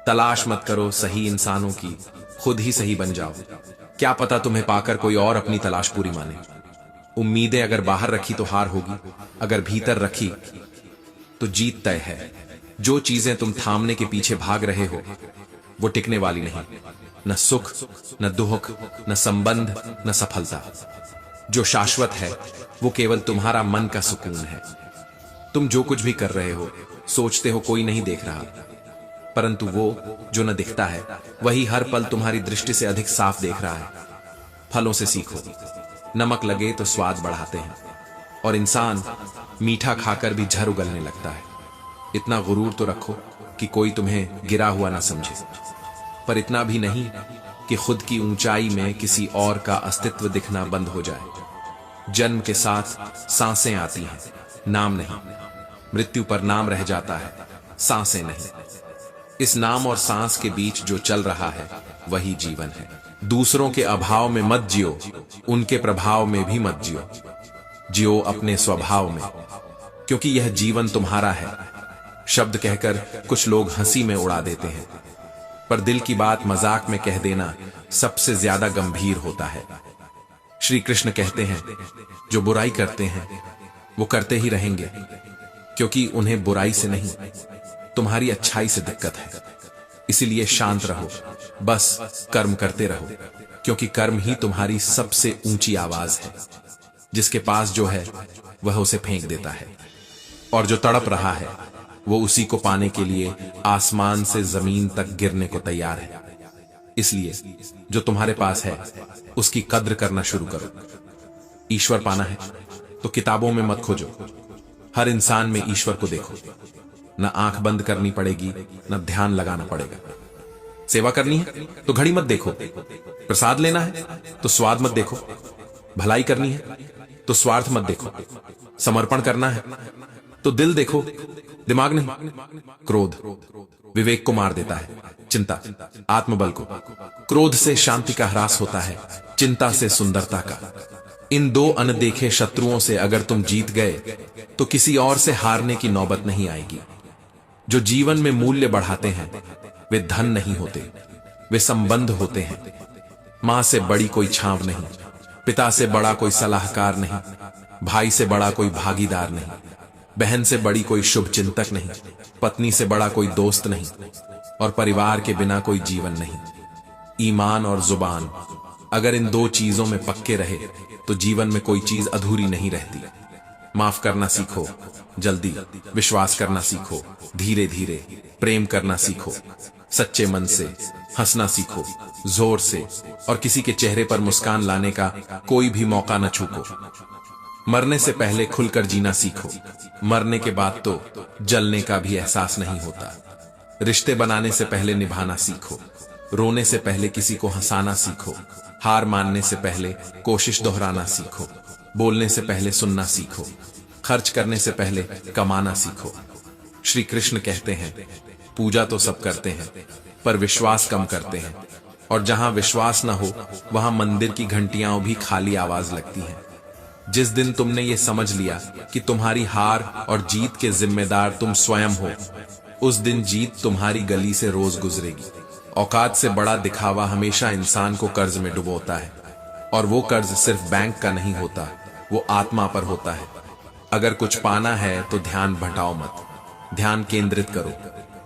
तलाश मत करो सही इंसानों की, खुद ही सही बन जाओ। क्या पता तुम्हें पाकर कोई और अपनी तलाश पूरी माने। उम्मीदें अगर बाहर रखी तो हार होगी, अगर भीतर रखी तो जीत तय है। जो चीजें तुम थामने के पीछे भाग रहे हो वो टिकने वाली नहीं, न सुख, न दुख, न संबंध, न सफलता। जो शाश्वत है वो केवल तुम्हारा मन का सुकून है। तुम जो कुछ भी कर रहे हो, सोचते हो कोई नहीं देख रहा, परंतु वो जो न दिखता है वही हर पल तुम्हारी दृष्टि से अधिक साफ देख रहा है। फलों से सीखो, नमक लगे तो स्वाद बढ़ाते हैं, और इंसान मीठा खाकर भी झर उगलने लगता है। इतना गुरूर तो रखो कि कोई तुम्हें गिरा हुआ ना समझे, पर इतना भी नहीं कि खुद की ऊंचाई में किसी और का अस्तित्व दिखना बंद हो जाए। जन्म के साथ सांसें आती हैं, नाम नहीं। मृत्यु पर नाम रह जाता है, सांसें नहीं। इस नाम और सांस के बीच जो चल रहा है वही जीवन है। दूसरों के अभाव में मत जियो, उनके प्रभाव में भी मत जियो। जियो अपने स्वभाव में, क्योंकि यह जीवन तुम्हारा है। शब्द कहकर कुछ लोग हंसी में उड़ा देते हैं, पर दिल की बात मजाक में कह देना सबसे ज्यादा गंभीर होता है। श्री कृष्ण कहते हैं, जो बुराई करते हैं वो करते ही रहेंगे, क्योंकि उन्हें बुराई से नहीं, तुम्हारी अच्छाई से दिक्कत है। इसीलिए शांत रहो, बस कर्म करते रहो, क्योंकि कर्म ही तुम्हारी सबसे ऊंची आवाज है। जिसके पास जो है वह उसे फेंक देता है, और जो तड़प रहा है वो उसी को पाने के लिए आसमान से जमीन तक गिरने को तैयार है। इसलिए जो तुम्हारे पास है उसकी कद्र करना शुरू करो। ईश्वर पाना है तो किताबों में मत खोजो, हर इंसान में ईश्वर को देखो। न आंख बंद करनी पड़ेगी, न ध्यान लगाना पड़ेगा। सेवा करनी है तो घड़ी मत देखो, प्रसाद लेना है तो स्वाद मत देखो, भलाई करनी है तो स्वार्थ मत देखो, समर्पण करना है तो दिल देखो, दिमाग नहीं। क्रोध विवेक को मार देता है, चिंता आत्मबल को। क्रोध से शांति का ह्रास होता है, चिंता से सुंदरता का। इन दो अनदेखे शत्रुओं से अगर तुम जीत गए तो किसी और से हारने की नौबत नहीं आएगी। जो जीवन में मूल्य बढ़ाते हैं वे धन नहीं होते, वे संबंध होते हैं। मां से बड़ी कोई छांव नहीं, पिता से बड़ा कोई सलाहकार नहीं, भाई से बड़ा कोई भागीदार नहीं, बहन से बड़ी कोई शुभ चिंतक नहीं, पत्नी से बड़ा कोई दोस्त नहीं, और परिवार के बिना कोई जीवन नहीं। ईमान और जुबान अगर इन दो चीजों में पक्के रहे तो जीवन में कोई चीज अधूरी नहीं रहती। माफ करना सीखो जल्दी, विश्वास करना सीखो धीरे धीरे, प्रेम करना सीखो सच्चे मन से, हंसना सीखो जोर से, और किसी के चेहरे पर मुस्कान लाने का कोई भी मौका न छूको। मरने से पहले खुलकर जीना सीखो, मरने के बाद तो जलने का भी एहसास नहीं होता। रिश्ते बनाने से पहले निभाना सीखो, रोने से पहले किसी को हंसाना सीखो, हार मानने से पहले कोशिश दोहराना सीखो, बोलने से पहले सुनना सीखो, खर्च करने से पहले कमाना सीखो। श्री कृष्ण कहते हैं, पूजा तो सब करते हैं पर विश्वास कम करते हैं, और जहां विश्वास न हो वहां मंदिर की घंटियां भी खाली आवाज लगती हैं। जिस दिन तुमने ये समझ लिया कि तुम्हारी हार और जीत के जिम्मेदार तुम स्वयं हो, उस दिन जीत तुम्हारी गली से रोज गुजरेगी। औकात से बड़ा दिखावा हमेशा इंसान को कर्ज में डुबोता है, और वो कर्ज सिर्फ बैंक का नहीं होता, वो आत्मा पर होता है। अगर कुछ पाना है तो ध्यान भटकाओ मत, ध्यान केंद्रित करो।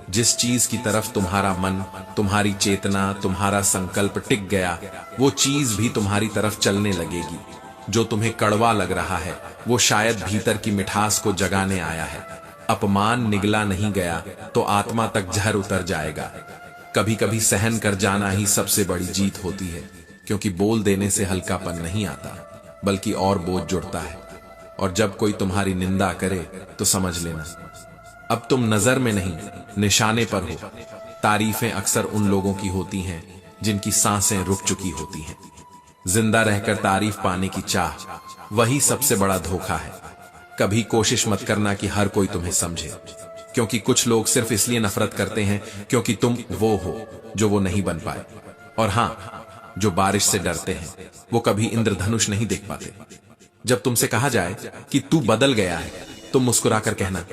जिस चीज की तरफ तुम्हारा मन, तुम्हारी चेतना, तुम्हारा संकल्प टिक गया, वो चीज भी तुम्हारी तरफ चलने लगेगी। जो तुम्हें कड़वा लग रहा है वो शायद भीतर की मिठास को जगाने आया है। अपमान निगला नहीं गया तो आत्मा तक जहर उतर जाएगा। कभी कभी सहन कर जाना ही सबसे बड़ी जीत होती है, क्योंकि बोल देने से हल्कापन नहीं आता बल्कि और बोझ जुड़ता है। और जब कोई तुम्हारी निंदा करे तो समझ लेना अब तुम नजर में नहीं, निशाने पर हो। तारीफें अक्सर उन लोगों की होती हैं जिनकी सांसें रुक चुकी होती हैं। जिंदा रहकर तारीफ पाने की चाह, वही सबसे बड़ा धोखा है। कभी कोशिश मत करना कि हर कोई तुम्हें समझे, क्योंकि कुछ लोग सिर्फ इसलिए नफरत करते हैं क्योंकि तुम वो हो जो वो नहीं बन पाए। और हाँ, जो बारिश से डरते हैं वो कभी इंद्रधनुष नहीं देख पाते। जब तुमसे कहा जाए कि तू बदल गया है, तुम मुस्कुराकर कहना,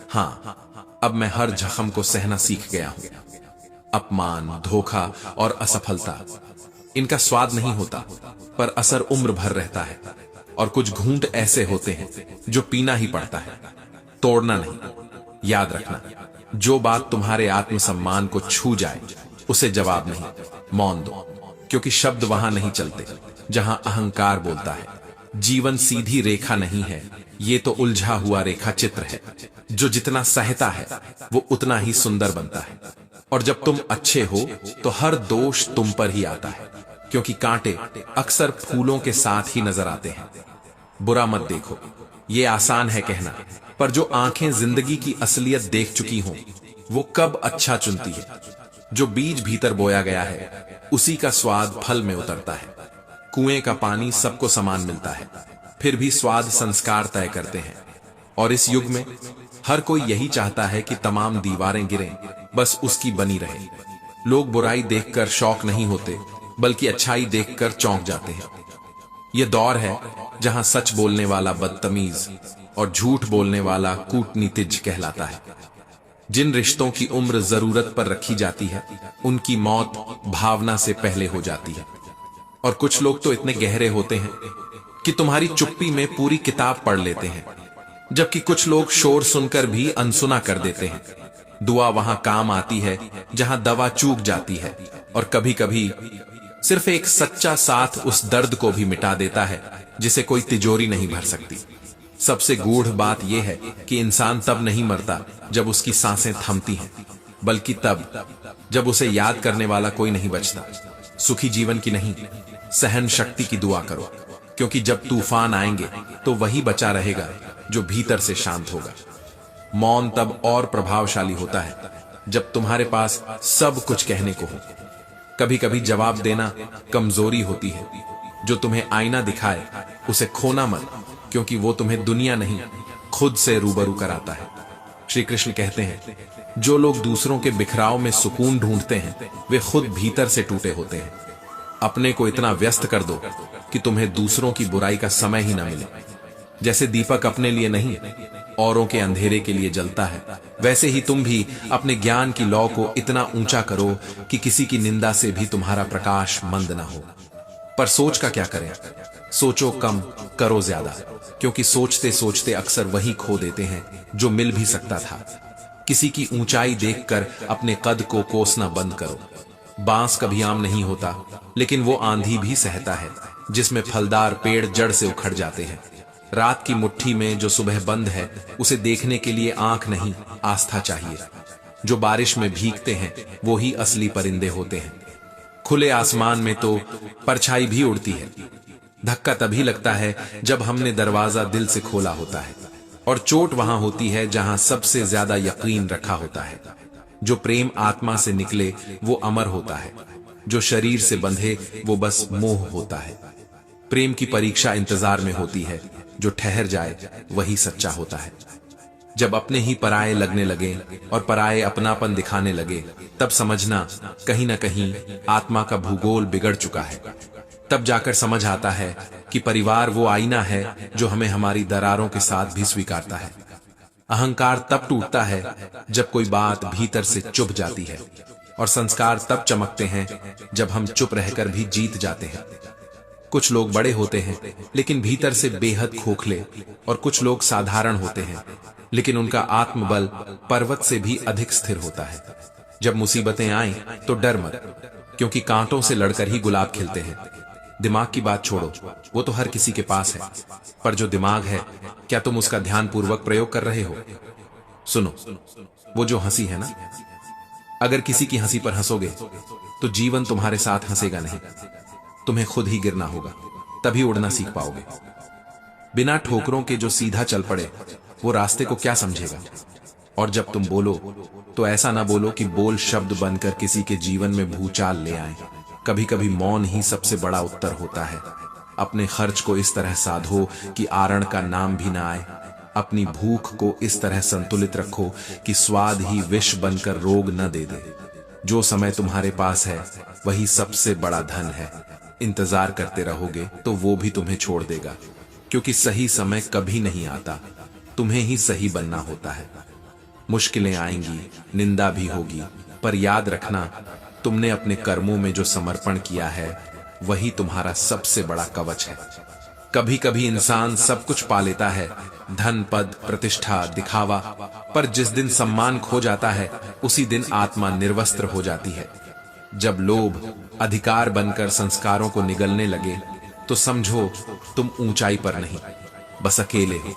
हाँ, अब मैं हर जख्म को सहना सीख गया हूं। अपमान, धोखा और असफलता, इनका स्वाद नहीं होता पर असर उम्र भर रहता है। और कुछ घूंट ऐसे होते हैं जो पीना ही पड़ता है, तोड़ना नहीं। याद रखना, जो बात तुम्हारे आत्मसम्मान को छू जाए उसे जवाब नहीं, मौन दो, क्योंकि शब्द वहां नहीं चलते जहां अहंकार बोलता है। जीवन सीधी रेखा नहीं है, ये तो उलझा हुआ रेखा चित्र है। जो जितना सहता है वो उतना ही सुंदर बनता है। और जब तुम अच्छे हो तो हर दोष तुम पर ही आता है, क्योंकि कांटे अक्सर फूलों के साथ ही नजर आते हैं। बुरा मत देखो, ये आसान है कहना, पर जो आंखें जिंदगी की असलियत देख चुकी हों वो कब अच्छा चुनती है। जो बीज भीतर बोया गया है उसी का स्वाद फल में उतरता है। कुएं का पानी सबको समान मिलता है, फिर भी स्वाद संस्कार तय करते हैं। और इस युग में हर कोई यही चाहता है कि तमाम दीवारें गिरें, बस उसकी बनी रहे। लोग बुराई देखकर शौक नहीं होते, बल्कि अच्छाई देखकर चौंक जाते हैं। यह दौर है जहां सच बोलने वाला बदतमीज और झूठ बोलने वाला कूटनीतिज्ञ कहलाता है। जिन रिश्तों की उम्र जरूरत पर रखी जाती है उनकी मौत भावना से पहले हो जाती है। और कुछ लोग तो इतने गहरे होते हैं कि तुम्हारी चुप्पी में पूरी किताब पढ़ लेते हैं, जबकि कुछ लोग शोर सुनकर भी अनसुना कर देते हैं। दुआ वहां काम आती है जहां दवा चूक जाती है, और कभी कभी सिर्फ एक सच्चा साथ उस दर्द को भी मिटा देता है जिसे कोई तिजोरी नहीं भर सकती। सबसे गूढ़ बात यह है कि इंसान तब नहीं मरता जब उसकी सांसें थमती हैं, बल्कि तब जब उसे याद करने वाला कोई नहीं बचता। सुखी जीवन की नहीं, सहन शक्ति की दुआ करो, क्योंकि जब तूफान आएंगे तो वही बचा रहेगा जो भीतर से शांत होगा। मौन तब और प्रभावशाली होता है जब तुम्हारे पास सब कुछ कहने को हो। कभी कभी जवाब देना कमजोरी होती है। जो तुम्हें आईना दिखाए उसे खोना मत, क्योंकि वो तुम्हें दुनिया नहीं खुद से रूबरू कराता है। श्री कृष्ण कहते हैं, जो लोग दूसरों के बिखराव में सुकून ढूंढते हैं वे खुद भीतर से टूटे होते हैं। अपने को इतना व्यस्त कर दो कि तुम्हें दूसरों की बुराई का समय ही न मिले। जैसे दीपक अपने लिए नहीं औरों के अंधेरे के लिए जलता है, वैसे ही तुम भी अपने ज्ञान की लौ को इतना ऊंचा करो कि किसी की निंदा से भी तुम्हारा प्रकाश मंद न हो। पर सोच का क्या करें? सोचो कम, करो ज्यादा, क्योंकि सोचते सोचते अक्सर वही खो देते हैं जो मिल भी सकता था। किसी की ऊंचाई देखकर अपने कद को कोसना बंद करो। बांस कभी आम नहीं होता, लेकिन वो आंधी भी सहता है जिसमें फलदार पेड़ जड़ से उखड़ जाते हैं। रात की मुट्ठी में जो सुबह बंद है उसे देखने के लिए आंख नहीं, आस्था चाहिए। जो बारिश में भीगते हैं वो ही असली परिंदे होते हैं। खुले आसमान में तो परछाई भी उड़ती है। धक्का तभी लगता है जब हमने दरवाजा दिल से खोला होता है, और चोट वहां होती है जहां सबसे ज्यादा यकीन रखा होता है। जो प्रेम आत्मा से निकले वो अमर होता है, जो शरीर से बंधे वो बस मोह होता है। प्रेम की परीक्षा इंतजार में होती है, जो ठहर जाए वही सच्चा होता है। जब अपने ही पराये लगने लगे और पराये अपनापन दिखाने लगे, तब समझना कहीं ना कहीं आत्मा का भूगोल बिगड़ चुका है। तब जाकर समझ आता है कि परिवार वो आईना है जो हमें हमारी दरारों के साथ भी स्वीकारता है। अहंकार तब टूटता है जब कोई बात भीतर से चुभ जाती है, और संस्कार तब चमकते हैं जब हम चुप रहकर भी जीत जाते हैं। कुछ लोग बड़े होते हैं लेकिन भीतर से बेहद खोखले, और कुछ लोग साधारण होते हैं लेकिन उनका आत्मबल पर्वत से भी अधिक स्थिर होता है। जब मुसीबतें आएं तो डर मत, क्योंकि कांटों से लड़कर ही गुलाब खिलते हैं। दिमाग की बात छोड़ो, वो तो हर किसी के पास है, पर जो दिमाग है क्या तुम उसका ध्यानपूर्वक प्रयोग कर रहे हो? सुनो, वो जो हंसी है ना, अगर किसी की हंसी पर हंसोगे तो जीवन तुम्हारे साथ हंसेगा नहीं, तुम्हें खुद ही गिरना होगा, तभी उड़ना सीख पाओगे। बिना ठोकरों के जो सीधा चल पड़े वो रास्ते को क्या समझेगा? और जब तुम बोलो तो ऐसा ना बोलो कि बोल शब्द बनकर किसी के जीवन में भूचाल ले आए। कभी कभी मौन ही सबसे बड़ा उत्तर होता है। अपने खर्च को इस तरह साधो कि आरण का नाम भी ना आए। अपनी भूख को इस तरह संतुलित रखो कि स्वाद ही विष बनकर रोग न दे दे। जो समय तुम्हारे पास है वही सबसे बड़ा धन है। इंतजार करते रहोगे तो वो भी तुम्हें छोड़ देगा, क्योंकि सही समय कभी नहीं आता, तुम्हें ही सही बनना होता है। मुश्किलें आएंगी, निंदा भी होगी, पर याद रखना तुमने अपने कर्मों में जो समर्पण किया है वही तुम्हारा सबसे बड़ा कवच है। कभी कभी इंसान सब कुछ पा लेता है, धन, पद, प्रतिष्ठा, दिखावा, पर जिस दिन सम्मान खो जाता है उसी दिन आत्मा निर्वस्त्र हो जाती है। जब लोभ अधिकार बनकर संस्कारों को निगलने लगे तो समझो तुम ऊंचाई पर नहीं, बस अकेले हो।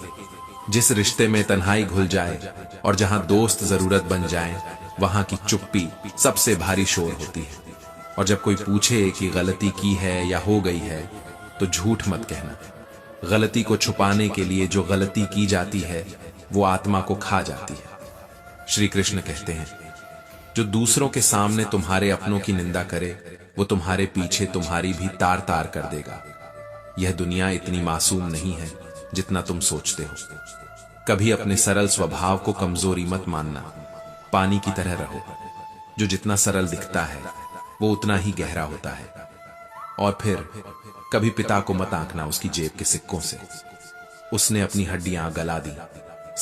जिस रिश्ते में तन्हाई घुल जाए और जहां दोस्त जरूरत बन जाए, वहां की चुप्पी सबसे भारी शोर होती है। और जब कोई पूछे कि गलती की है या हो गई है, तो झूठ मत कहना। गलती को छुपाने के लिए जो गलती की जाती है वो आत्मा को खा जाती है। श्री कृष्ण कहते हैं, जो दूसरों के सामने तुम्हारे अपनों की निंदा करे, वो तुम्हारे पीछे तुम्हारी भी तार तार कर देगा। यह दुनिया इतनी मासूम नहीं है जितना तुम सोचते हो। कभी अपने सरल स्वभाव को कमजोरी मत मानना। पानी की तरह रहो, जो जितना सरल दिखता है वो उतना ही गहरा होता है। और फिर कभी पिता को मत आंकना उसकी जेब के सिक्कों से। उसने अपनी हड्डियां गला दी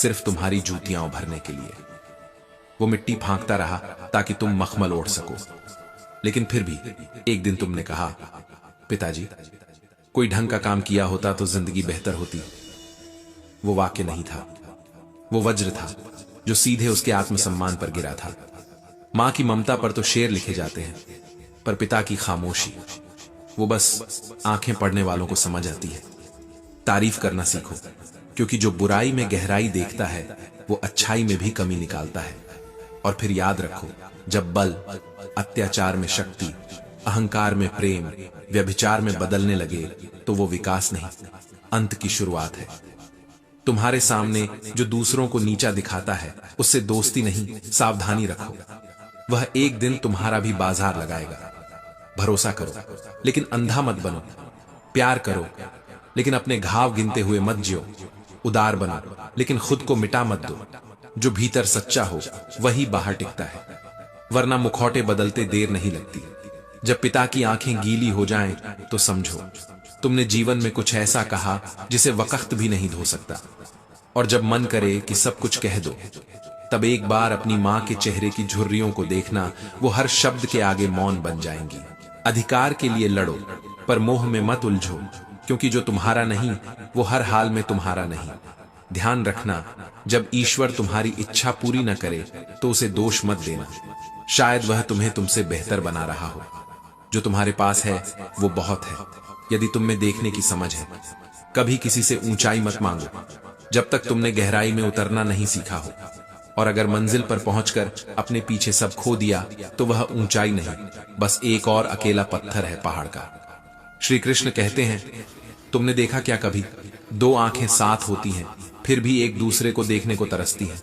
सिर्फ तुम्हारी जूतियां भरने के लिए। वो मिट्टी फांकता रहा ताकि तुम मखमल ओढ़ सको। लेकिन फिर भी एक दिन तुमने कहा, पिताजी, कोई ढंग का काम किया होता तो जिंदगी बेहतर होती। वो वाक्य नहीं था, वो वज्र था जो सीधे उसके आत्मसम्मान पर गिरा था। मां की ममता पर तो शेर लिखे जाते हैं, पर पिता की खामोशी, वो बस आंखें पड़ने वालों को समझ आती है। तारीफ करना सीखो, क्योंकि जो बुराई में गहराई देखता है वो अच्छाई में भी कमी निकालता है। और फिर याद रखो, जब बल, अत्याचार में शक्ति, अहंकार में प्रेम, व्यभिचार में बदलने लगे, तो वो विकास नहीं, अंत की शुरुआत है। तुम्हारे सामने जो दूसरों को नीचा दिखाता है, उससे दोस्ती नहीं, सावधानी रखो। वह एक दिन तुम्हारा भी बाजार लगाएगा। भरोसा करो लेकिन अंधा मत बनो। प्यार करो लेकिन अपने घाव गिनते हुए मत जियो। उदार बनो लेकिन खुद को मिटा मत दो। जो भीतर सच्चा हो वही बाहर टिकता है, वरना मुखौटे बदलते देर नहीं लगती। जब पिता की आंखें गीली हो जाएं, तो समझो तुमने जीवन में कुछ ऐसा कहा जिसे वक्त भी नहीं धो सकता। और जब मन करे कि सब कुछ कह दो, तब एक बार अपनी मां के चेहरे की झुर्रियों को देखना, वो हर शब्द के आगे मौन बन जाएंगी। अधिकार के लिए लड़ो, पर मोह में मत उलझो, क्योंकि जो तुम्हारा नहीं वो हर हाल में तुम्हारा नहीं। ध्यान रखना, जब ईश्वर तुम्हारी इच्छा पूरी न करे तो उसे दोष मत देना। शायद वह तुम्हें तुमसे बेहतर बना रहा हो। जो तुम्हारे पास है वो बहुत है, यदि तुम में देखने की समझ है। कभी किसी से ऊंचाई मत मांगो जब तक तुमने गहराई में उतरना नहीं सीखा हो। और अगर मंजिल पर पहुंचकर अपने पीछे सब खो दिया, तो वह ऊंचाई नहीं, बस एक और अकेला पत्थर है पहाड़ का। श्री कृष्ण कहते हैं, तुमने देखा क्या कभी दो आंखें साथ होती हैं, फिर भी एक दूसरे को देखने को तरसती हैं।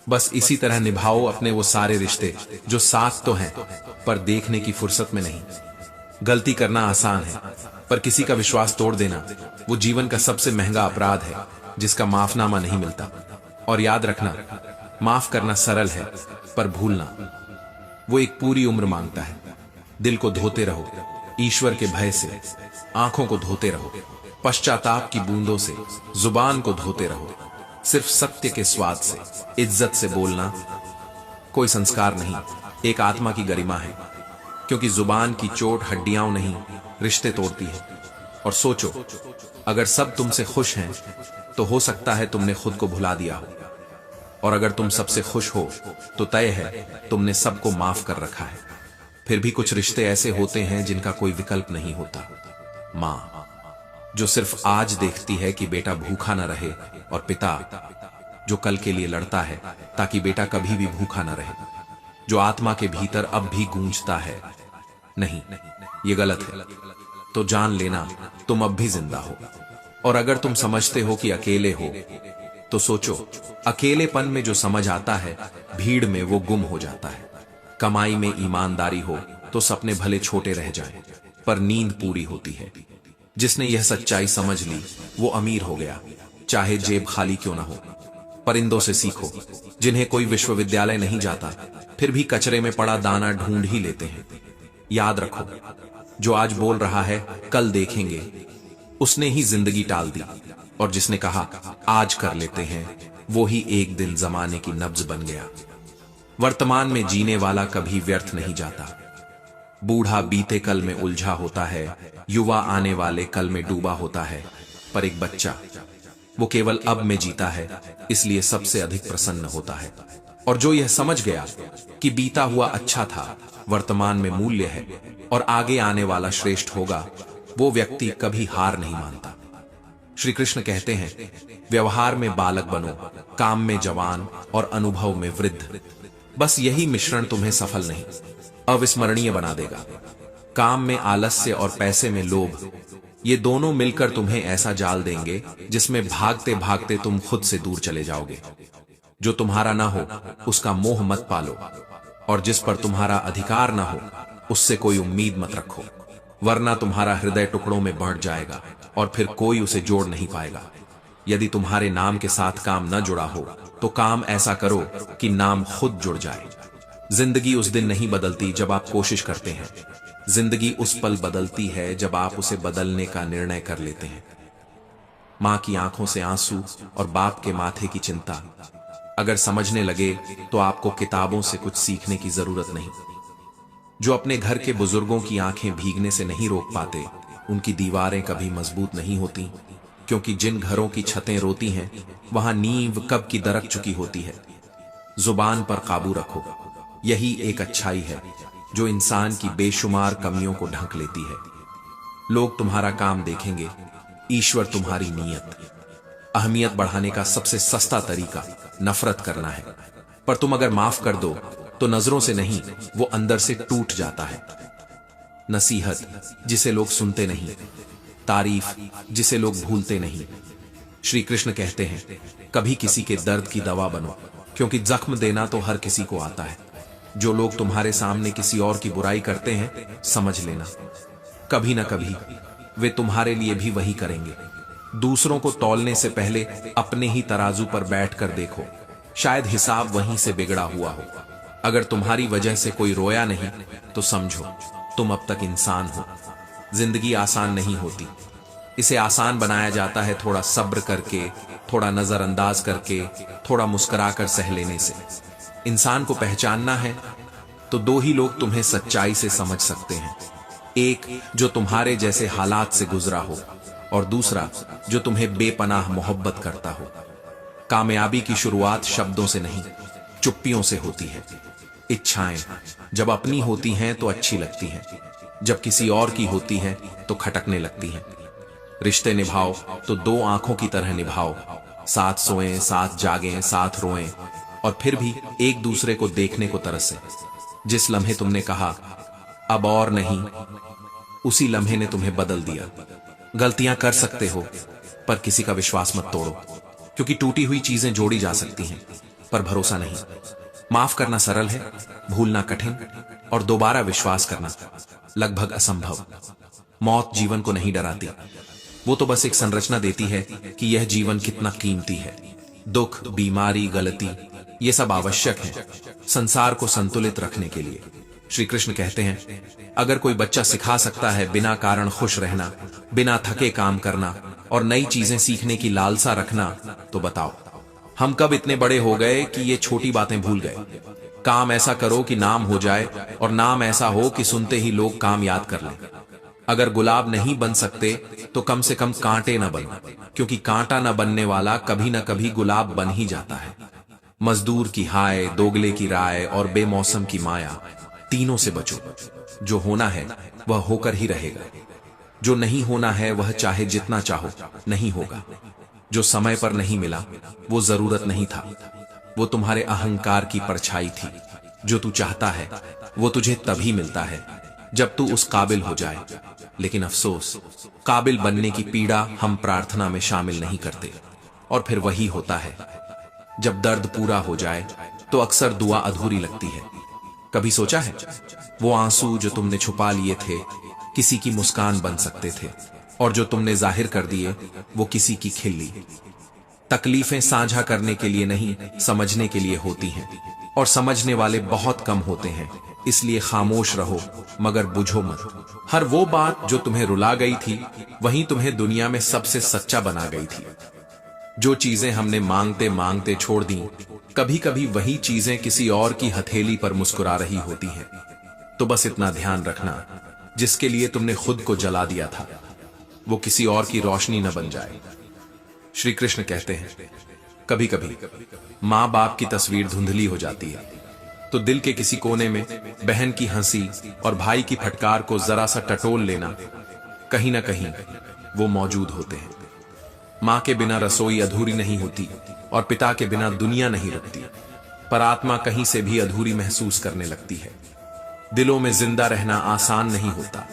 बस इसी तरह निभाओ अपने वो सारे रिश्ते जो साथ तो हैं, पर देखने की फुर्सत में नहीं। गलती करना आसान है, पर किसी का विश्वास तोड़ देना वो जीवन का सबसे महंगा अपराध है, जिसका माफनामा नहीं मिलता। और याद रखना, माफ करना सरल है, पर भूलना वो एक पूरी उम्र मांगता है। दिल को धोते रहो ईश्वर के भय से, आंखों को धोते रहो पश्चाताप की बूंदों से, जुबान को धोते रहो सिर्फ सत्य के स्वाद से। इज्जत से बोलना कोई संस्कार नहीं, एक आत्मा की गरिमा है, क्योंकि जुबान की चोट हड्डियां नहीं, रिश्ते तोड़ती है। और सोचो, अगर सब तुमसे खुश हैं, तो हो सकता है तुमने खुद को भुला दिया हो। और अगर तुम सबसे खुश हो, तो तय है तुमने सबको माफ कर रखा है। फिर भी कुछ रिश्ते ऐसे होते हैं जिनका कोई विकल्प नहीं होता। मां, जो सिर्फ आज देखती है कि बेटा भूखा न रहे, और पिता, जो कल के लिए लड़ता है ताकि बेटा कभी भी भूखा न रहे। जो आत्मा के भीतर अब भी गूंजता है, नहीं, ये गलत है, तो जान लेना तुम अब भी जिंदा हो। और अगर तुम समझते हो कि अकेले हो, तो सोचो, अकेलेपन में जो समझ आता है, भीड़ में वो गुम हो जाता है। कमाई में ईमानदारी हो तो सपने भले छोटे रह जाएं, पर नींद पूरी होती है। जिसने यह सच्चाई समझ ली, वो अमीर हो गया, चाहे जेब खाली क्यों ना हो। परिंदों से सीखो, जिन्हें कोई विश्वविद्यालय नहीं जाता, फिर भी कचरे में पड़ा दाना ढूंढ ही लेते हैं। याद रखो, जो आज बोल रहा है कल देखेंगे, उसने ही जिंदगी टाल दी। और जिसने कहा आज कर लेते हैं, वो ही एक दिन जमाने की नब्ज बन गया। वर्तमान में जीने वाला कभी व्यर्थ नहीं जाता। बूढ़ा बीते कल में उलझा होता है, युवा आने वाले कल में डूबा होता है, पर एक बच्चा, वो केवल अब में जीता है, इसलिए सबसे अधिक प्रसन्न होता है। और जो यह समझ गया कि बीता हुआ अच्छा था, वर्तमान में मूल्य है और आगे आने वाला श्रेष्ठ होगा, वो व्यक्ति कभी हार नहीं मानता। श्री कृष्ण कहते हैं, व्यवहार में बालक बनो, काम में जवान और अनुभव में वृद्ध। बस यही मिश्रण तुम्हें सफल नहीं, अविस्मरणीय बना देगा। काम में आलस्य और पैसे में लोभ, ये दोनों मिलकर तुम्हें ऐसा जाल देंगे जिसमें भागते भागते तुम खुद से दूर चले जाओगे। जो तुम्हारा ना हो उसका मोह मत पालो, और जिस पर तुम्हारा अधिकार ना हो उससे कोई उम्मीद मत रखो, वरना तुम्हारा हृदय टुकड़ों में बढ़ जाएगा और फिर कोई उसे जोड़ नहीं पाएगा। यदि तुम्हारे नाम के साथ काम न जुड़ा हो तो काम ऐसा करो कि नाम खुद जुड़ जाए। जिंदगी उस दिन नहीं बदलती जब आप कोशिश करते हैं, जिंदगी उस पल बदलती है जब आप उसे बदलने का निर्णय कर लेते हैं। मां की आंखों से आंसू और बाप के माथे की चिंता अगर समझने लगे तो आपको किताबों से कुछ सीखने की जरूरत नहीं। जो अपने घर के बुजुर्गों की आंखें भीगने से नहीं रोक पाते, उनकी दीवारें कभी मजबूत नहीं होती, क्योंकि जिन घरों की छतें रोती हैं वहां नींव कब की दरक चुकी होती है। जुबान पर काबू रखो, यही एक अच्छाई है जो इंसान की बेशुमार कमियों को ढक लेती है। लोग तुम्हारा काम देखेंगे, ईश्वर तुम्हारी नीयत। अहमियत बढ़ाने का सबसे सस्ता तरीका नफरत करना है, पर तुम अगर माफ कर दो तो नजरों से नहीं, वो अंदर से टूट जाता है। नसीहत जिसे लोग सुनते नहीं, तारीफ जिसे लोग भूलते नहीं। श्री कृष्ण कहते हैं, कभी किसी के दर्द की दवा बनो, क्योंकि जख्म देना तो हर किसी को आता है। जो लोग तुम्हारे सामने किसी और की बुराई करते हैं, समझ लेना कभी ना कभी वे तुम्हारे लिए भी वही करेंगे। दूसरों को तौलने से पहले अपने ही तराजू पर बैठकर देखो, शायद हिसाब वहीं से बिगड़ा हुआ हो। अगर तुम्हारी वजह से कोई रोया नहीं तो समझो तुम अब तक इंसान हो। जिंदगी आसान नहीं होती, इसे आसान बनाया जाता है थोड़ा सब्र करके, थोड़ा नजरअंदाज करके, थोड़ा मुस्कुराकर सह लेने से। इंसान को पहचानना है तो दो ही लोग तुम्हें सच्चाई से समझ सकते हैं, एक जो तुम्हारे जैसे हालात से गुजरा हो और दूसरा जो तुम्हें बेपनाह मोहब्बत करता हो। कामयाबी की शुरुआत शब्दों से नहीं, चुप्पियों से होती है। इच्छाएं जब अपनी होती हैं तो अच्छी लगती हैं, जब किसी और की होती हैं तो खटकने लगती हैं। रिश्ते निभाओ तो दो आंखों की तरह निभाओ, साथ सोएं, साथ जागें, साथ रोएं और फिर भी एक दूसरे को देखने को तरसें। जिस लम्हे तुमने कहा अब और नहीं, उसी लम्हे ने तुम्हें बदल दिया। गलतियां कर सकते हो पर किसी का विश्वास मत तोड़ो, क्योंकि टूटी हुई चीजें जोड़ी जा सकती हैं पर भरोसा नहीं। माफ करना सरल है, भूलना कठिन और दोबारा विश्वास करना लगभग असंभव। मौत जीवन को नहीं डराती, वो तो बस एक संरचना देती है कि यह जीवन कितना कीमती है। दुख, बीमारी, गलती ये सब आवश्यक है संसार को संतुलित रखने के लिए। श्री कृष्ण कहते हैं, अगर कोई बच्चा सिखा सकता है बिना कारण खुश रहना, बिना थके काम करना और नई चीजें सीखने की लालसा रखना, तो बताओ हम कब इतने बड़े हो गए कि ये छोटी बातें भूल गए। काम ऐसा करो कि नाम हो जाए और नाम ऐसा हो कि सुनते ही लोग काम याद कर लें। अगर गुलाब नहीं बन सकते तो कम से कम कांटे न बनो, क्योंकि कांटा न बनने वाला कभी न कभी गुलाब बन ही जाता है। मजदूर की हाय, दोगले की राय और बेमौसम की माया, तीनों से बचो। जो होना है वह होकर ही रहेगा, जो नहीं होना है वह चाहे जितना चाहो नहीं होगा। जो समय पर नहीं मिला वो जरूरत नहीं था, वो तुम्हारे अहंकार की परछाई थी। जो तू चाहता है वो तुझे तभी मिलता है जब तू उस काबिल हो जाए। लेकिन अफसोस, काबिल बनने की पीड़ा हम प्रार्थना में शामिल नहीं करते, और फिर वही होता है जब दर्द पूरा हो जाए तो अक्सर दुआ अधूरी लगती है। कभी सोचा है वो आंसू जो तुमने छुपा लिए थे किसी की मुस्कान बन सकते थे, और जो तुमने जाहिर कर दिए वो किसी की खिल्ली। तकलीफें साझा करने के लिए नहीं, समझने के लिए होती हैं, और समझने वाले बहुत कम होते हैं। इसलिए खामोश रहो मगर बुझो मत। हर वो बात जो तुम्हें रुला गई थी वही तुम्हें दुनिया में सबसे सच्चा बना गई थी। जो चीजें हमने मांगते मांगते छोड़ दी, कभी कभी वही चीजें किसी और की हथेली पर मुस्कुरा रही होती हैं। तो बस इतना ध्यान रखना, जिसके लिए तुमने खुद को जला दिया था वो किसी और की रोशनी न बन जाए। श्री कृष्ण कहते हैं, कभी कभी माँ बाप की तस्वीर धुंधली हो जाती है तो दिल के किसी कोने में बहन की हंसी और भाई की फटकार को जरा सा टटोल लेना कहीं ना कहीं वो मौजूद होते हैं। मां के बिना रसोई अधूरी नहीं होती और पिता के बिना दुनिया नहीं लगती, पर आत्मा कहीं से भी अधूरी महसूस करने लगती है। दिलों में जिंदा रहना आसान नहीं होता,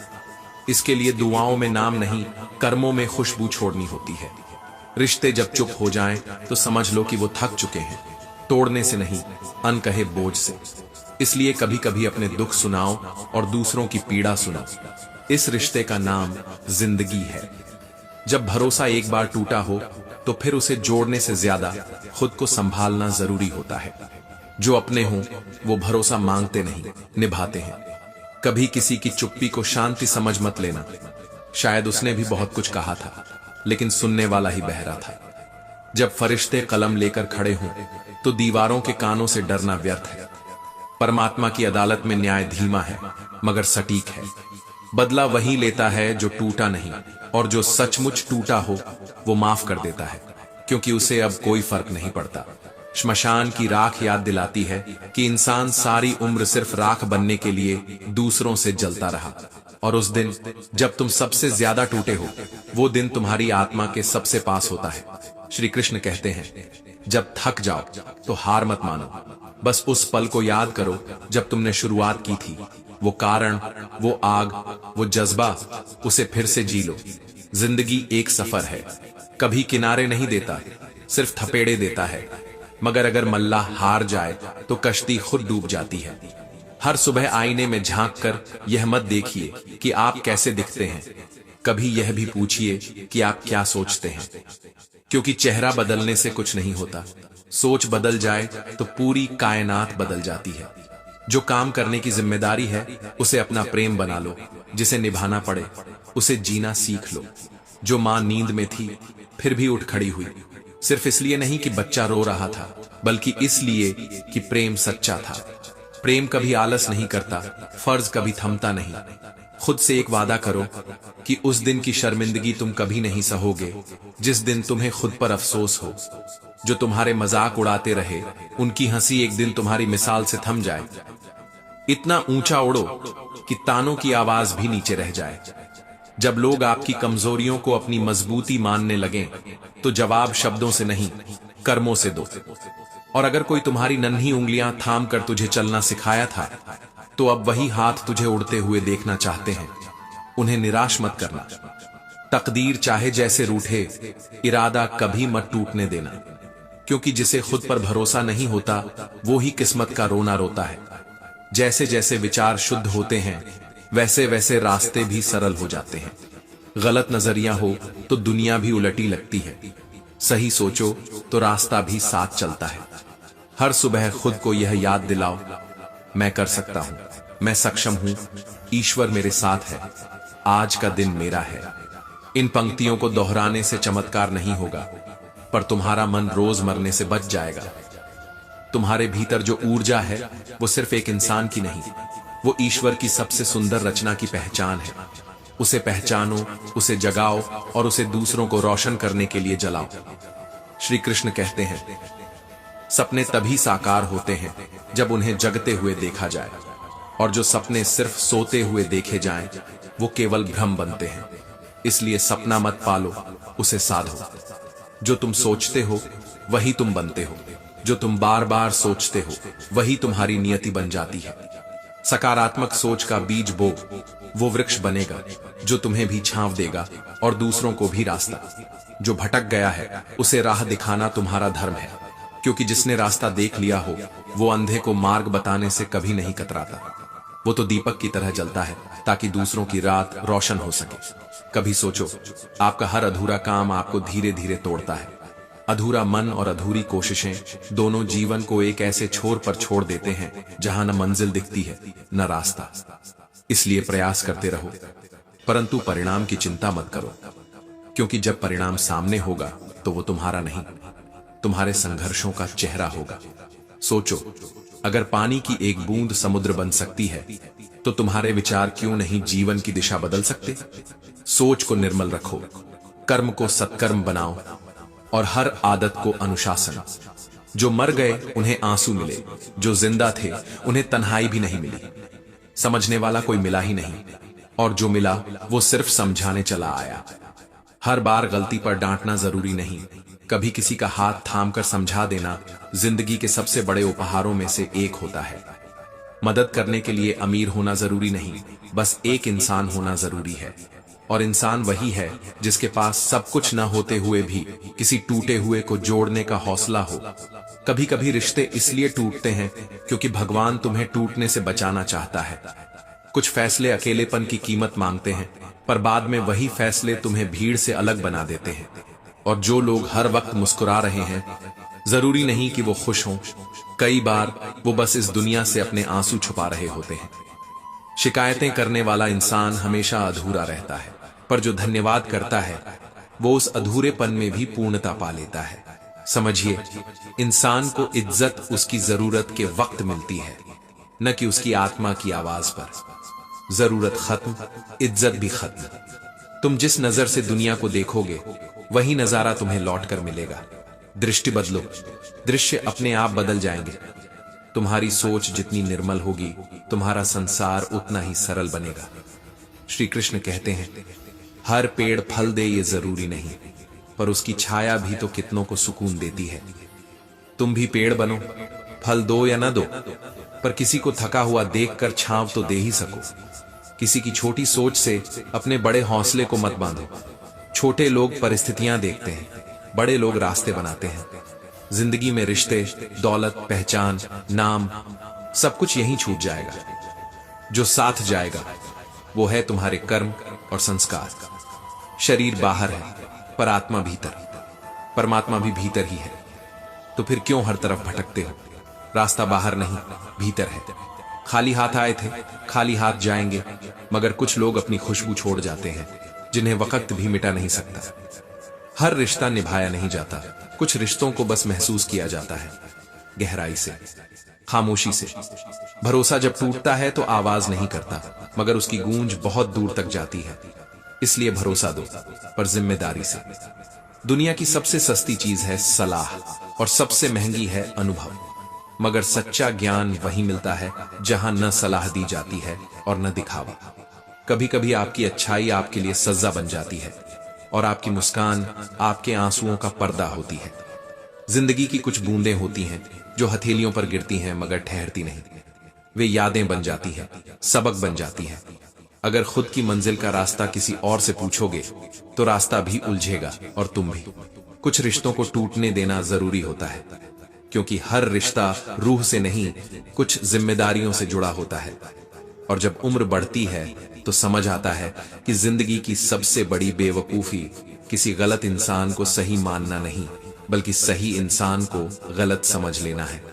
इसके लिए दुआओं में नाम नहीं, कर्मों में खुशबू छोड़नी होती है। रिश्ते जब चुप हो जाएं तो समझ लो कि वो थक चुके हैं, तोड़ने से नहीं, अनकहे बोझ से। इसलिए कभी कभी अपने दुख सुनाओ और दूसरों की पीड़ा सुनो। इस रिश्ते का नाम जिंदगी है। जब भरोसा एक बार टूटा हो तो फिर उसे जोड़ने से ज्यादा खुद को संभालना जरूरी होता है। जो अपने हों वो भरोसा मांगते नहीं, निभाते हैं। कभी किसी की चुप्पी को शांति समझ मत लेना। शायद उसने भी बहुत कुछ कहा था, लेकिन सुनने वाला ही बहरा था। जब फरिश्ते कलम लेकर खड़े हों तो दीवारों के कानों से डरना व्यर्थ है। परमात्मा की अदालत में न्याय धीमा है मगर सटीक है। बदला वही लेता है जो टूटा नहीं, और जो सचमुच टूटा हो वो माफ कर देता है, क्योंकि उसे अब कोई फर्क नहीं पड़ता। श्मशान की राख याद दिलाती है कि इंसान सारी उम्र सिर्फ राख बनने के लिए दूसरों से जलता रहा, और उस दिन जब तुम सबसे ज्यादा टूटे हो, वो दिन तुम्हारी आत्मा के सबसे पास होता है। श्री कृष्ण कहते हैं, जब थक जाओ तो हार मत मानो, बस उस पल को याद करो जब तुमने शुरुआत की थी। वो कारण, वो आग, वो जज्बा, उसे फिर से जी लो। जिंदगी एक सफर है, कभी किनारे नहीं देता, सिर्फ थपेड़े देता है। मगर अगर मल्लाह हार जाए तो कश्ती खुद डूब जाती है। हर सुबह आईने में झांक कर यह मत देखिए कि आप कैसे दिखते हैं, कभी यह भी पूछिए कि आप क्या सोचते हैं। क्योंकि चेहरा बदलने से कुछ नहीं होता, सोच बदल जाए तो पूरी कायनात बदल जाती है। जो काम करने की जिम्मेदारी है उसे अपना प्रेम बना लो, जिसे निभाना पड़े उसे जीना सीख लो। जो मां नींद में थी फिर भी उठ खड़ी हुई, सिर्फ इसलिए नहीं कि बच्चा रो रहा था, बल्कि इसलिए कि प्रेम सच्चा था। प्रेम कभी आलस नहीं करता, फर्ज कभी थमता नहीं। खुद से एक वादा करो कि उस दिन की शर्मिंदगी तुम कभी नहीं सहोगे जिस दिन तुम्हें खुद पर अफसोस हो। जो तुम्हारे मजाक उड़ाते रहे उनकी हंसी एक दिन तुम्हारी मिसाल से थम जाए। इतना ऊंचा उड़ो कि तानों की आवाज भी नीचे रह जाए। जब लोग आपकी कमजोरियों को अपनी मजबूती मानने लगें तो जवाब शब्दों से नहीं, कर्मों से दो। और अगर कोई तुम्हारी नन्ही उंगलियां थाम कर तुझे चलना सिखाया था, तो अब वही हाथ तुझे उड़ते हुए देखना चाहते हैं। उन्हें निराश मत करना। तकदीर चाहे जैसे रूठे, इरादा कभी मत टूटने देना, क्योंकि जिसे खुद पर भरोसा नहीं होता वो ही किस्मत का रोना रोता है। जैसे जैसे विचार शुद्ध होते हैं वैसे वैसे रास्ते भी सरल हो जाते हैं। गलत नजरिया हो तो दुनिया भी उलटी लगती है, सही सोचो तो रास्ता भी साथ चलता है। हर सुबह खुद को यह याद दिलाओ, मैं कर सकता हूं, मैं सक्षम हूं, ईश्वर मेरे साथ है, आज का दिन मेरा है। इन पंक्तियों को दोहराने से चमत्कार नहीं होगा, पर तुम्हारा मन रोज मरने से बच जाएगा। तुम्हारे भीतर जो ऊर्जा है वो सिर्फ एक इंसान की नहीं, वो ईश्वर की सबसे सुंदर रचना की पहचान है। उसे पहचानो, उसे जगाओ और उसे दूसरों को रोशन करने के लिए जलाओ। श्री कृष्ण कहते हैं, सपने तभी साकार होते हैं जब उन्हें जगते हुए देखा जाए, और जो सपने सिर्फ सोते हुए देखे जाएं, वो केवल भ्रम बनते हैं। इसलिए सपना मत पालो, उसे साधो। जो तुम सोचते हो वही तुम बनते हो, जो तुम बार बार सोचते हो वही तुम्हारी नियति बन जाती है। सकारात्मक सोच का बीज बो, वो वृक्ष बनेगा जो तुम्हें भी छांव देगा और दूसरों को भी रास्ता। जो भटक गया है उसे राह दिखाना तुम्हारा धर्म है, क्योंकि जिसने रास्ता देख लिया हो वो अंधे को मार्ग बताने से कभी नहीं कतराता। वो तो दीपक की तरह जलता है ताकि दूसरों की रात रोशन हो सके। कभी सोचो, आपका हर अधूरा काम आपको धीरे धीरे तोड़ता है। अधूरा मन और अधूरी कोशिशें दोनों जीवन को एक ऐसे छोर पर छोड़ देते हैं जहां न मंजिल दिखती है न रास्ता। इसलिए प्रयास करते रहो, परंतु परिणाम की चिंता मत करो, क्योंकि जब परिणाम सामने होगा तो वो तुम्हारा नहीं, तुम्हारे संघर्षों का चेहरा होगा। सोचो, अगर पानी की एक बूंद समुद्र बन सकती है तो तुम्हारे विचार क्यों नहीं जीवन की दिशा बदल सकते। सोच को निर्मल रखो, कर्म को सत्कर्म बनाओ और हर आदत को अनुशासन। जो मर गए उन्हें आंसू मिले, जो जिंदा थे उन्हें तन्हाई भी नहीं मिली। समझने वाला कोई मिला ही नहीं, और जो मिला वो सिर्फ समझाने चला आया। हर बार गलती पर डांटना जरूरी नहीं, कभी किसी का हाथ थामकर समझा देना जिंदगी के सबसे बड़े उपहारों में से एक होता है। मदद करने के लिए अमीर होना जरूरी नहीं, बस एक इंसान होना जरूरी है। और इंसान वही है जिसके पास सब कुछ न होते हुए भी किसी टूटे हुए को जोड़ने का हौसला हो। कभी कभी रिश्ते इसलिए टूटते हैं क्योंकि भगवान तुम्हें टूटने से बचाना चाहता है। कुछ फैसले अकेलेपन की कीमत मांगते हैं, पर बाद में वही फैसले तुम्हें भीड़ से अलग बना देते हैं। और जो लोग हर वक्त मुस्कुरा रहे हैं, जरूरी नहीं कि वो खुश हों, कई बार वो बस इस दुनिया से अपने आंसू छुपा रहे होते हैं। शिकायतें करने वाला इंसान हमेशा अधूरा रहता है, पर जो धन्यवाद करता है वो उस अधूरेपन में भी पूर्णता पा लेता है। समझिए, इंसान को इज्जत उसकी जरूरत के वक्त मिलती है, न कि उसकी आत्मा की आवाज पर। जरूरत खत्म, इज्जत भी खत्म। तुम जिस नजर से दुनिया को देखोगे वही नजारा तुम्हें लौट कर मिलेगा। दृष्टि बदलो, दृश्य अपने आप बदल जाएंगे। तुम्हारी सोच जितनी निर्मल होगी, तुम्हारा संसार उतना ही सरल बनेगा। श्री कृष्ण कहते हैं, हर पेड़ फल दे ये जरूरी नहीं, पर उसकी छाया भी तो कितनों को सुकून देती है। तुम भी पेड़ बनो, फल दो या न दो, पर किसी को थका हुआ देखकर छांव तो दे ही सको। किसी की छोटी सोच से अपने बड़े हौसले को मत बांधो। छोटे लोग परिस्थितियां देखते हैं, बड़े लोग रास्ते बनाते हैं। जिंदगी में रिश्ते, दौलत, पहचान, नाम, सब कुछ यहीं छूट जाएगा। जो साथ जाएगा वो है तुम्हारे कर्म और संस्कार। शरीर बाहर है पर आत्मा भीतर, परमात्मा भी भीतर ही है। तो फिर क्यों हर तरफ भटकते हो? रास्ता बाहर नहीं, भीतर है। खाली हाथ आए थे, खाली हाथ जाएंगे, मगर कुछ लोग अपनी खुशबू छोड़ जाते हैं जिन्हें वक्त भी मिटा नहीं सकता। हर रिश्ता निभाया नहीं जाता, कुछ रिश्तों को बस महसूस किया जाता है, गहराई से, खामोशी से। भरोसा जब टूटता है तो आवाज नहीं करता, मगर उसकी गूंज बहुत दूर तक जाती है। इसलिए भरोसा दो, पर जिम्मेदारी से। दुनिया की सबसे सस्ती चीज है सलाह और सबसे महंगी है अनुभव। मगर सच्चा ज्ञान वहीं मिलता है जहां न सलाह दी जाती है और न दिखावा। कभी कभी आपकी अच्छाई आपके लिए सजा बन जाती है और आपकी मुस्कान आपके आंसुओं का पर्दा होती है। जिंदगी की कुछ बूंदें होती हैं जो हथेलियों पर गिरती हैं मगर ठहरती नहीं। वे यादें बन जाती हैं, सबक बन जाती हैं। अगर खुद की मंजिल का रास्ता किसी और से पूछोगे तो रास्ता भी उलझेगा और तुम भी। कुछ रिश्तों को टूटने देना जरूरी होता है, क्योंकि हर रिश्ता रूह से नहीं, कुछ जिम्मेदारियों से जुड़ा होता है। और जब उम्र बढ़ती है तो समझ आता है कि जिंदगी की सबसे बड़ी बेवकूफी किसी गलत इंसान को सही मानना नहीं, बल्कि सही इंसान को गलत समझ लेना है।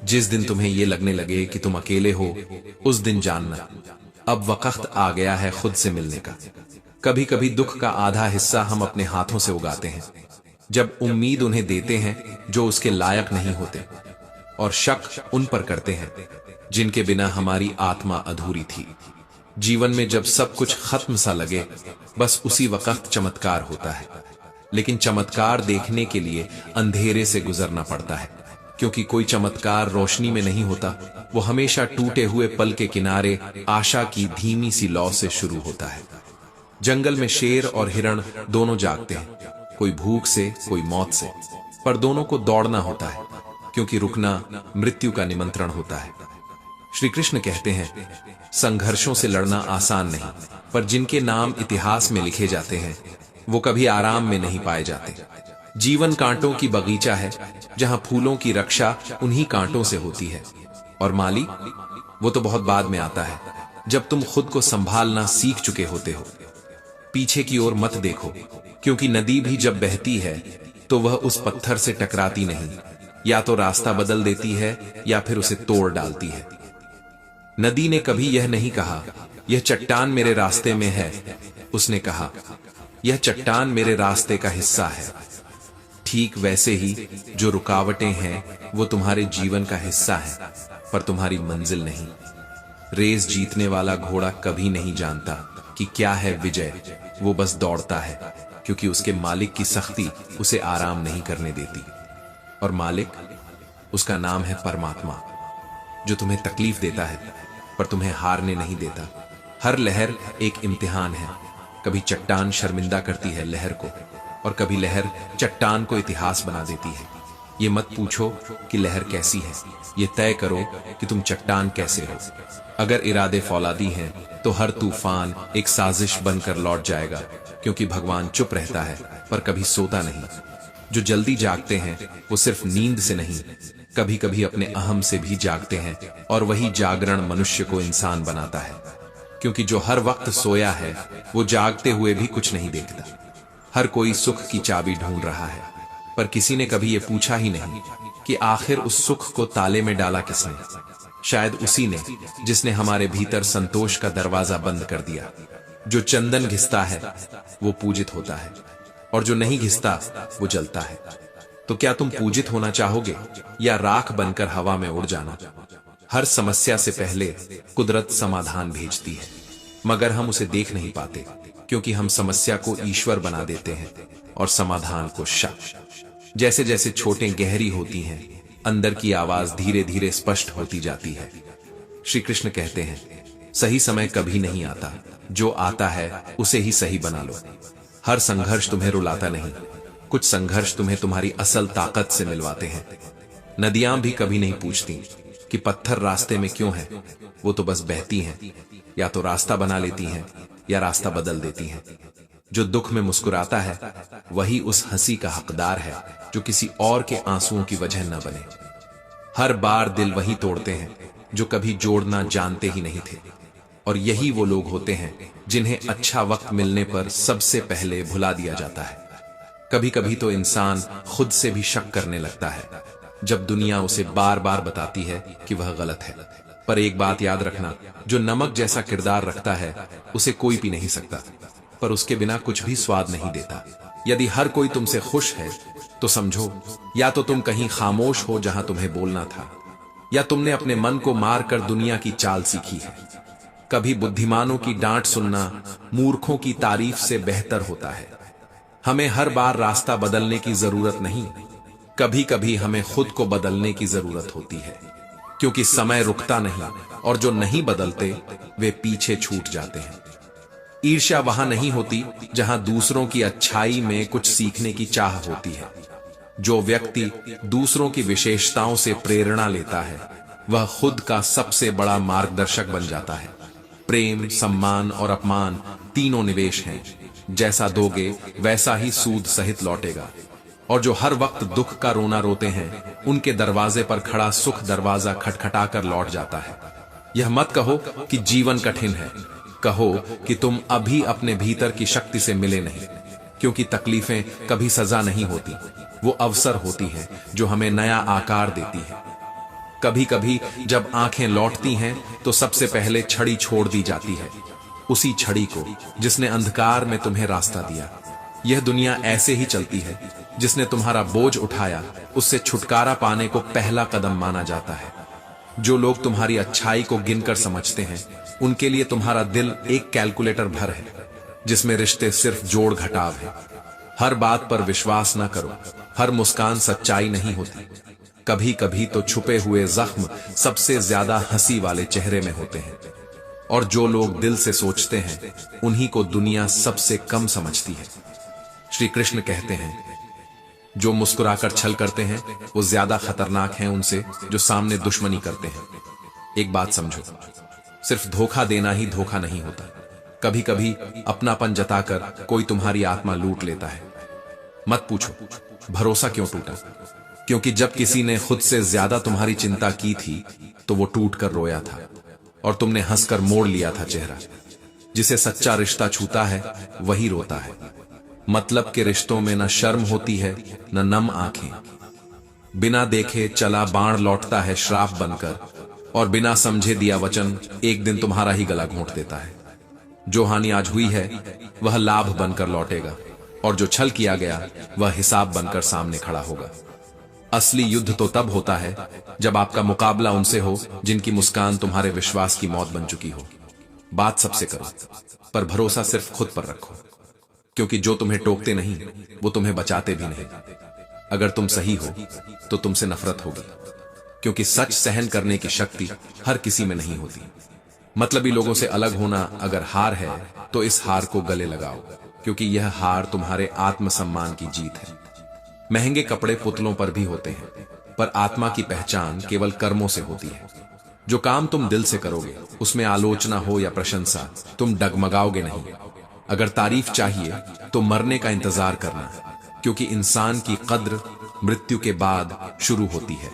जिस दिन तुम्हें यह लगने लगे कि तुम अकेले हो, उस दिन जानना अब वक्त आ गया है खुद से मिलने का। कभी कभी दुख का आधा हिस्सा हम अपने हाथों से उगाते हैं, जब उम्मीद उन्हें देते हैं जो उसके लायक नहीं होते, और शक उन पर करते हैं जिनके बिना हमारी आत्मा अधूरी थी। जीवन में जब सब कुछ खत्म सा लगे, बस उसी वक्त चमत्कार होता है। लेकिन चमत्कार देखने के लिए अंधेरे से गुजरना पड़ता है, क्योंकि कोई चमत्कार रोशनी में नहीं होता। वो हमेशा टूटे हुए पल के किनारे आशा की धीमी सी लौ से शुरू होता है। जंगल में शेर और हिरण दोनों जागते हैं, कोई भूख से, कोई मौत से, पर दोनों को दौड़ना होता है, क्योंकि रुकना मृत्यु का निमंत्रण होता है। श्री कृष्ण कहते हैं, संघर्षों से लड़ना आसान नहीं, पर जिनके नाम इतिहास में लिखे जाते हैं वो कभी आराम में नहीं पाए जाते। जीवन कांटों की बगीचा है जहां फूलों की रक्षा उन्हीं कांटों से होती है। और माली, वो तो बहुत बाद में आता है, जब तुम खुद को संभालना सीख चुके होते हो। पीछे की ओर मत देखो, क्योंकि नदी भी जब बहती है तो वह उस पत्थर से टकराती नहीं, या तो रास्ता बदल देती है या फिर उसे तोड़ डालती है। नदी ने कभी यह नहीं कहा, यह चट्टान मेरे रास्ते में है। उसने कहा, यह चट्टान मेरे रास्ते का हिस्सा है। ठीक वैसे ही जो रुकावटें हैं वो तुम्हारे जीवन का हिस्सा है, पर तुम्हारी मंजिल नहीं। रेस जीतने वाला घोड़ा कभी नहीं जानता कि क्या है विजय, वो बस दौड़ता है, क्योंकि उसके मालिक की सख्ती उसे आराम नहीं करने देती। और मालिक, उसका नाम है परमात्मा, जो तुम्हें तकलीफ देता है पर तुम्हें हारने नहीं देता। हर लहर एक इम्तिहान है। कभी चट्टान शर्मिंदा करती है लहर को, और कभी लहर चट्टान को इतिहास बना देती है। ये मत पूछो कि लहर कैसी है, ये तय करो कि तुम चट्टान कैसे हो। अगर इरादे फौलादी हैं तो हर तूफान एक साजिश बनकर लौट जाएगा, क्योंकि भगवान चुप रहता है पर कभी सोता नहीं। जो जल्दी जागते हैं वो सिर्फ नींद से नहीं, कभी कभी अपने अहम से भी जागते हैं, और वही जागरण मनुष्य को इंसान बनाता है। क्योंकि जो हर वक्त सोया है वो जागते हुए भी कुछ नहीं देखता। हर कोई सुख की चाबी ढूंढ रहा है, पर किसी ने कभी ये पूछा ही नहीं कि आखिर उस सुख को ताले में डाला किसने। शायद उसी ने जिसने हमारे भीतर संतोष का दरवाजा बंद कर दिया। जो चंदन घिसता है वो पूजित होता है, और जो नहीं घिसता वो जलता है। तो क्या तुम पूजित होना चाहोगे या राख बनकर हवा में उड़ जाना? हर समस्या से पहले कुदरत समाधान भेजती है, मगर हम उसे देख नहीं पाते, क्योंकि हम समस्या को ईश्वर बना देते हैं और समाधान को शक। जैसे जैसे छोटें गहरी होती हैं, अंदर की आवाज धीरे धीरे स्पष्ट होती जाती है। श्री कृष्ण कहते हैं, सही समय कभी नहीं आता, जो आता है उसे ही सही बना लो। हर संघर्ष तुम्हें रुलाता नहीं, कुछ संघर्ष तुम्हें तुम्हारी असल ताकत से मिलवाते हैं। नदियां भी कभी नहीं पूछती कि पत्थर रास्ते में क्यों है, वो तो बस बहती हैं, या तो रास्ता बना लेती हैं या रास्ता बदल देती हैं। जो दुख में मुस्कुराता है वही उस हंसी का हकदार है जो किसी और के आंसुओं की वजह न बने। हर बार दिल वही तोड़ते हैं जो कभी जोड़ना जानते ही नहीं थे, और यही वो लोग होते हैं जिन्हें अच्छा वक्त मिलने पर सबसे पहले भुला दिया जाता है। कभी कभी तो इंसान खुद से भी शक करने लगता है जब दुनिया उसे बार बार बताती है कि वह गलत है। पर एक बात याद रखना, जो नमक जैसा किरदार रखता है उसे कोई पी नहीं सकता, पर उसके बिना कुछ भी स्वाद नहीं देता। यदि हर कोई तुमसे खुश है तो समझो या तो तुम कहीं खामोश हो जहां तुम्हें बोलना था, या तुमने अपने मन को मारकर दुनिया की चाल सीखी है। कभी बुद्धिमानों की डांट सुनना मूर्खों की तारीफ से बेहतर होता है। हमें हर बार रास्ता बदलने की जरूरत नहीं, कभी कभी हमें खुद को बदलने की जरूरत होती है, क्योंकि समय रुकता नहीं, और जो नहीं बदलते वे पीछे छूट जाते हैं। ईर्ष्या वहां नहीं होती जहां दूसरों की अच्छाई में कुछ सीखने की चाह होती है। जो व्यक्ति दूसरों की विशेषताओं से प्रेरणा लेता है वह खुद का सबसे बड़ा मार्गदर्शक बन जाता है। प्रेम, सम्मान और अपमान तीनों निवेश हैं, जैसा दोगे वैसा ही सूद सहित लौटेगा। और जो हर वक्त दुख का रोना रोते हैं उनके दरवाजे पर खड़ा सुख दरवाजा खटखटाकर लौट जाता है। यह मत कहो कि जीवन कठिन है, कहो कि तुम अभी अपने भीतर की शक्ति से मिले नहीं, क्योंकि तकलीफें कभी सजा नहीं होती, वो अवसर होती हैं जो हमें नया आकार देती है। कभी कभी जब आंखें लौटती हैं तो सबसे पहले छड़ी छोड़ दी जाती है, उसी छड़ी को जिसने अंधकार में तुम्हें रास्ता दिया। यह दुनिया ऐसे ही चलती है, जिसने तुम्हारा बोझ उठाया उससे छुटकारा पाने को पहला कदम माना जाता है। जो लोग तुम्हारी अच्छाई को गिनकर समझते हैं उनके लिए तुम्हारा दिल एक कैलकुलेटर भर है, जिसमें रिश्ते सिर्फ जोड़ घटाव है। हर बात पर विश्वास न करो, हर मुस्कान सच्चाई नहीं होती। कभी कभी तो छुपे हुए जख्म सबसे ज्यादा हंसी वाले चेहरे में होते हैं, और जो लोग दिल से सोचते हैं उन्हीं को दुनिया सबसे कम समझती है। श्री कृष्ण कहते हैं, जो मुस्कुराकर छल करते हैं वो ज्यादा खतरनाक हैं उनसे जो सामने दुश्मनी करते हैं। एक बात समझो, सिर्फ धोखा देना ही धोखा नहीं होता। कभी कभी अपनापन जताकर कोई तुम्हारी आत्मा लूट लेता है। मत पूछो भरोसा क्यों टूटा, क्योंकि जब किसी ने खुद से ज्यादा तुम्हारी चिंता की थी तो वो टूट कर रोया था, और तुमने हंसकर मोड़ लिया था चेहरा। जिसे सच्चा रिश्ता छूता है वही रोता है। मतलब के रिश्तों में न शर्म होती है न नम आंखें। बिना देखे चला बाण लौटता है श्राप बनकर, और बिना समझे दिया वचन एक दिन तुम्हारा ही गला घोंट देता है। जो हानि आज हुई है वह लाभ बनकर लौटेगा, और जो छल किया गया वह हिसाब बनकर सामने खड़ा होगा। असली युद्ध तो तब होता है जब आपका मुकाबला उनसे हो जिनकी मुस्कान तुम्हारे विश्वास की मौत बन चुकी हो। बात सबसे करो, पर भरोसा सिर्फ खुद पर रखो, क्योंकि जो तुम्हें टोकते नहीं वो तुम्हें बचाते भी नहीं। अगर तुम सही हो तो तुमसे नफरत होगी, क्योंकि सच सहन करने की शक्ति हर किसी में नहीं होती। मतलबी लोगों से अलग होना अगर हार है तो इस हार को गले लगाओ, क्योंकि यह हार तुम्हारे आत्मसम्मान की जीत है। महंगे कपड़े पुतलों पर भी होते हैं, पर आत्मा की पहचान केवल कर्मों से होती है। जो काम तुम दिल से करोगे, उसमें आलोचना हो या प्रशंसा, तुम डगमगाओगे नहीं। अगर तारीफ चाहिए तो मरने का इंतजार करना, क्योंकि इंसान की कद्र मृत्यु के बाद शुरू होती है,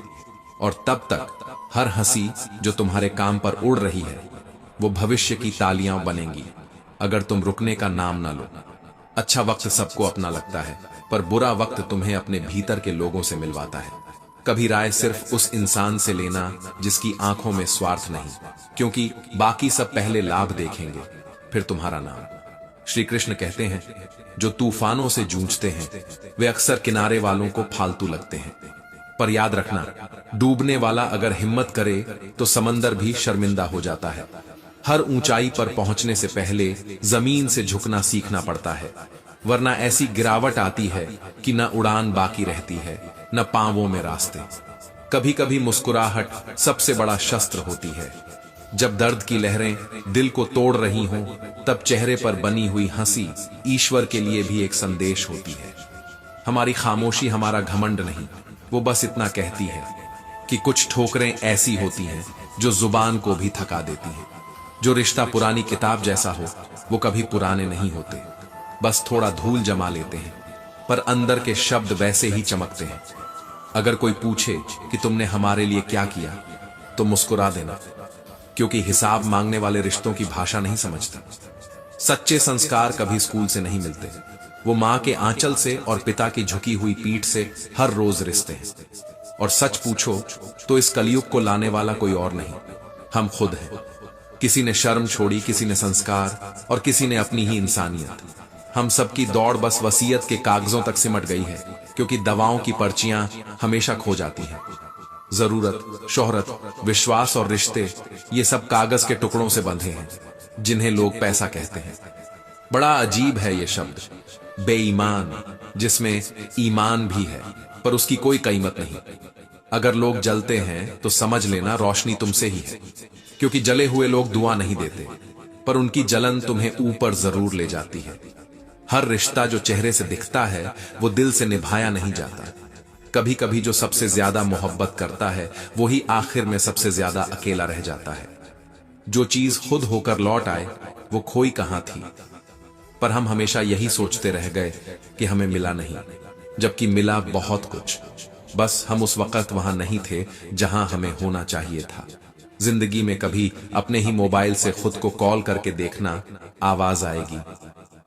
और तब तक हर हंसी जो तुम्हारे काम पर उड़ रही है वो भविष्य की तालियां बनेंगी, अगर तुम रुकने का नाम ना लो। अच्छा वक्त सबको अपना लगता है, पर बुरा वक्त तुम्हें अपने भीतर के लोगों से मिलवाता है। कभी राय सिर्फ उस इंसान से लेना जिसकी आंखों में स्वार्थ नहीं, क्योंकि बाकी सब पहले लाभ देखेंगे, फिर तुम्हारा नाम। श्री कृष्ण कहते हैं, जो तूफानों से जूझते हैं वे अक्सर किनारे वालों को फालतू लगते हैं। पर याद रखना, डूबने वाला अगर हिम्मत करे तो समंदर भी शर्मिंदा हो जाता है। हर ऊंचाई पर पहुंचने से पहले जमीन से झुकना सीखना पड़ता है, वरना ऐसी गिरावट आती है कि न उड़ान बाकी रहती है न पांवों में रास्ते। कभी कभी मुस्कुराहट सबसे बड़ा शस्त्र होती है। जब दर्द की लहरें दिल को तोड़ रही हों, तब चेहरे पर बनी हुई हंसी ईश्वर के लिए भी एक संदेश होती है। हमारी खामोशी हमारा घमंड नहीं, वो बस इतना कहती है कि कुछ ठोकरें ऐसी होती हैं जो जुबान को भी थका देती हैं। जो रिश्ता पुरानी किताब जैसा हो वो कभी पुराने नहीं होते, बस थोड़ा धूल जमा लेते हैं, पर अंदर के शब्द वैसे ही चमकते हैं। अगर कोई पूछे कि तुमने हमारे लिए क्या किया, तो मुस्कुरा देना, क्योंकि हिसाब मांगने वाले रिश्तों की भाषा नहीं समझता। सच्चे संस्कार कभी स्कूल से नहीं मिलते, वो मां के आंचल से और पिता की झुकी हुई पीठ से हर रोज रिश्ते हैं। और सच पूछो तो इस कलयुग को लाने वाला कोई और नहीं, हम खुद हैं। किसी ने शर्म छोड़ी, किसी ने संस्कार, और किसी ने अपनी ही इंसानियत। हम सबकी दौड़ बस वसीयत के कागजों तक सिमट गई है, क्योंकि दवाओं की पर्चियां हमेशा खो जाती हैं। जरूरत, शोहरत, विश्वास और रिश्ते, ये सब कागज के टुकड़ों से बंधे हैं, जिन्हें लोग पैसा कहते हैं। बड़ा अजीब है ये शब्द, बेईमान, जिसमें ईमान भी है पर उसकी कोई कीमत नहीं। अगर लोग जलते हैं तो समझ लेना रोशनी तुमसे ही है, क्योंकि जले हुए लोग दुआ नहीं देते, पर उनकी जलन तुम्हें ऊपर जरूर ले जाती है। हर रिश्ता जो चेहरे से दिखता है वो दिल से निभाया नहीं जाता। कभी कभी जो सबसे ज्यादा मोहब्बत करता है वही आखिर में सबसे ज्यादा अकेला रह जाता है। जो चीज खुद होकर लौट आए वो खोई कहां थी, पर हम हमेशा यही सोचते रह गए कि हमें मिला नहीं, जबकि मिला बहुत कुछ। बस हम उस वक्त वहां नहीं थे जहां हमें होना चाहिए था। जिंदगी में कभी अपने ही मोबाइल से खुद को कॉल करके देखना, आवाज आएगी।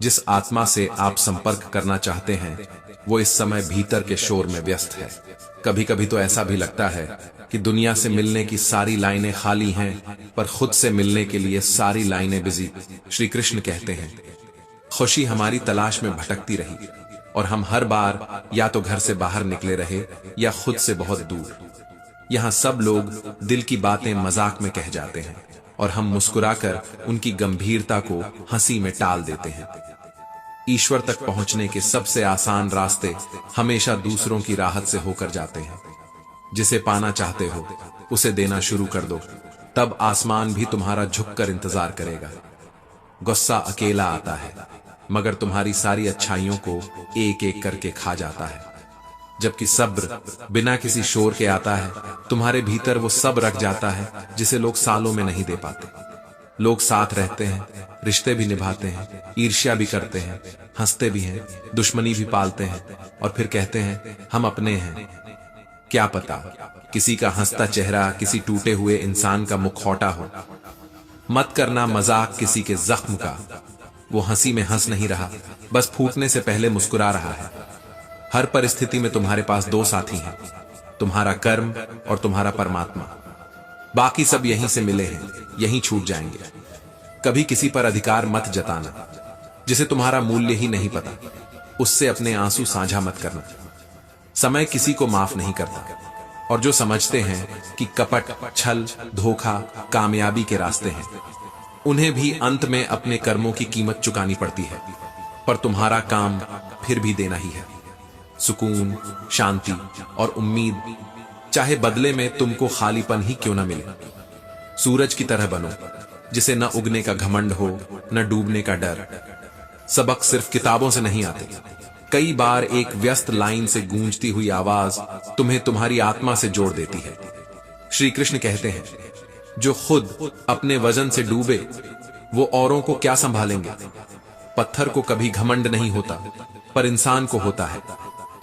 जिस आत्मा से आप संपर्क करना चाहते हैं वो इस समय भीतर के शोर में व्यस्त है। कभी कभी तो ऐसा भी लगता है कि दुनिया से मिलने की सारी लाइनें खाली हैं, पर खुद से मिलने के लिए सारी लाइनें बिजी। श्री कृष्ण कहते हैं, खुशी हमारी तलाश में भटकती रही और हम हर बार या तो घर से बाहर निकले रहे या खुद से बहुत दूर। यहाँ सब लोग दिल की बातें मजाक में कह जाते हैं और हम मुस्कुराकर उनकी गंभीरता को हंसी में टाल देते हैं। ईश्वर तक पहुंचने के सबसे आसान रास्ते हमेशा दूसरों की राहत से होकर जाते हैं। जिसे पाना चाहते हो उसे देना शुरू कर दो, तब आसमान भी तुम्हारा झुककर इंतजार करेगा। गुस्सा अकेला आता है, मगर तुम्हारी सारी अच्छाइयों को एक एक करके खा जाता है। जबकि सब्र बिना किसी शोर के आता है, तुम्हारे भीतर वो सब रख जाता है जिसे लोग सालों में नहीं दे पाते। लोग साथ रहते हैं, रिश्ते भी निभाते हैं, ईर्ष्या भी करते हैं, हंसते भी हैं, दुश्मनी भी पालते हैं, और फिर कहते हैं हम अपने हैं। क्या पता किसी का हंसता चेहरा किसी टूटे हुए इंसान का मुखौटा हो। मत करना मजाक किसी के जख्म का, वो हंसी में हंस नहीं रहा, बस फूटने से पहले मुस्कुरा रहा है। हर परिस्थिति में तुम्हारे पास दो साथी हैं, तुम्हारा कर्म और तुम्हारा परमात्मा। बाकी सब यहीं से मिले हैं, यहीं छूट जाएंगे। कभी किसी पर अधिकार मत जताना जिसे तुम्हारा मूल्य ही नहीं पता, उससे अपने आंसू साझा मत करना। समय किसी को माफ नहीं करता, और जो समझते हैं कि कपट, छल, धोखा कामयाबी के रास्ते हैं, उन्हें भी अंत में अपने कर्मों की कीमत चुकानी पड़ती है। पर तुम्हारा काम फिर भी देना ही है, सुकून, शांति और उम्मीद, चाहे बदले में तुमको खालीपन ही क्यों न मिले। सूरज की तरह बनो, जिसे न उगने का घमंड हो न डूबने का डर। सबक सिर्फ किताबों से नहीं आते। कई बार एक व्यस्त लाइन से गूंजती हुई आवाज तुम्हें तुम्हारी आत्मा से जोड़ देती है। श्री कृष्ण कहते हैं, जो खुद अपने वजन से डूबे वो औरों को क्या संभालेंगे। पत्थर को कभी घमंड नहीं होता, पर इंसान को होता है,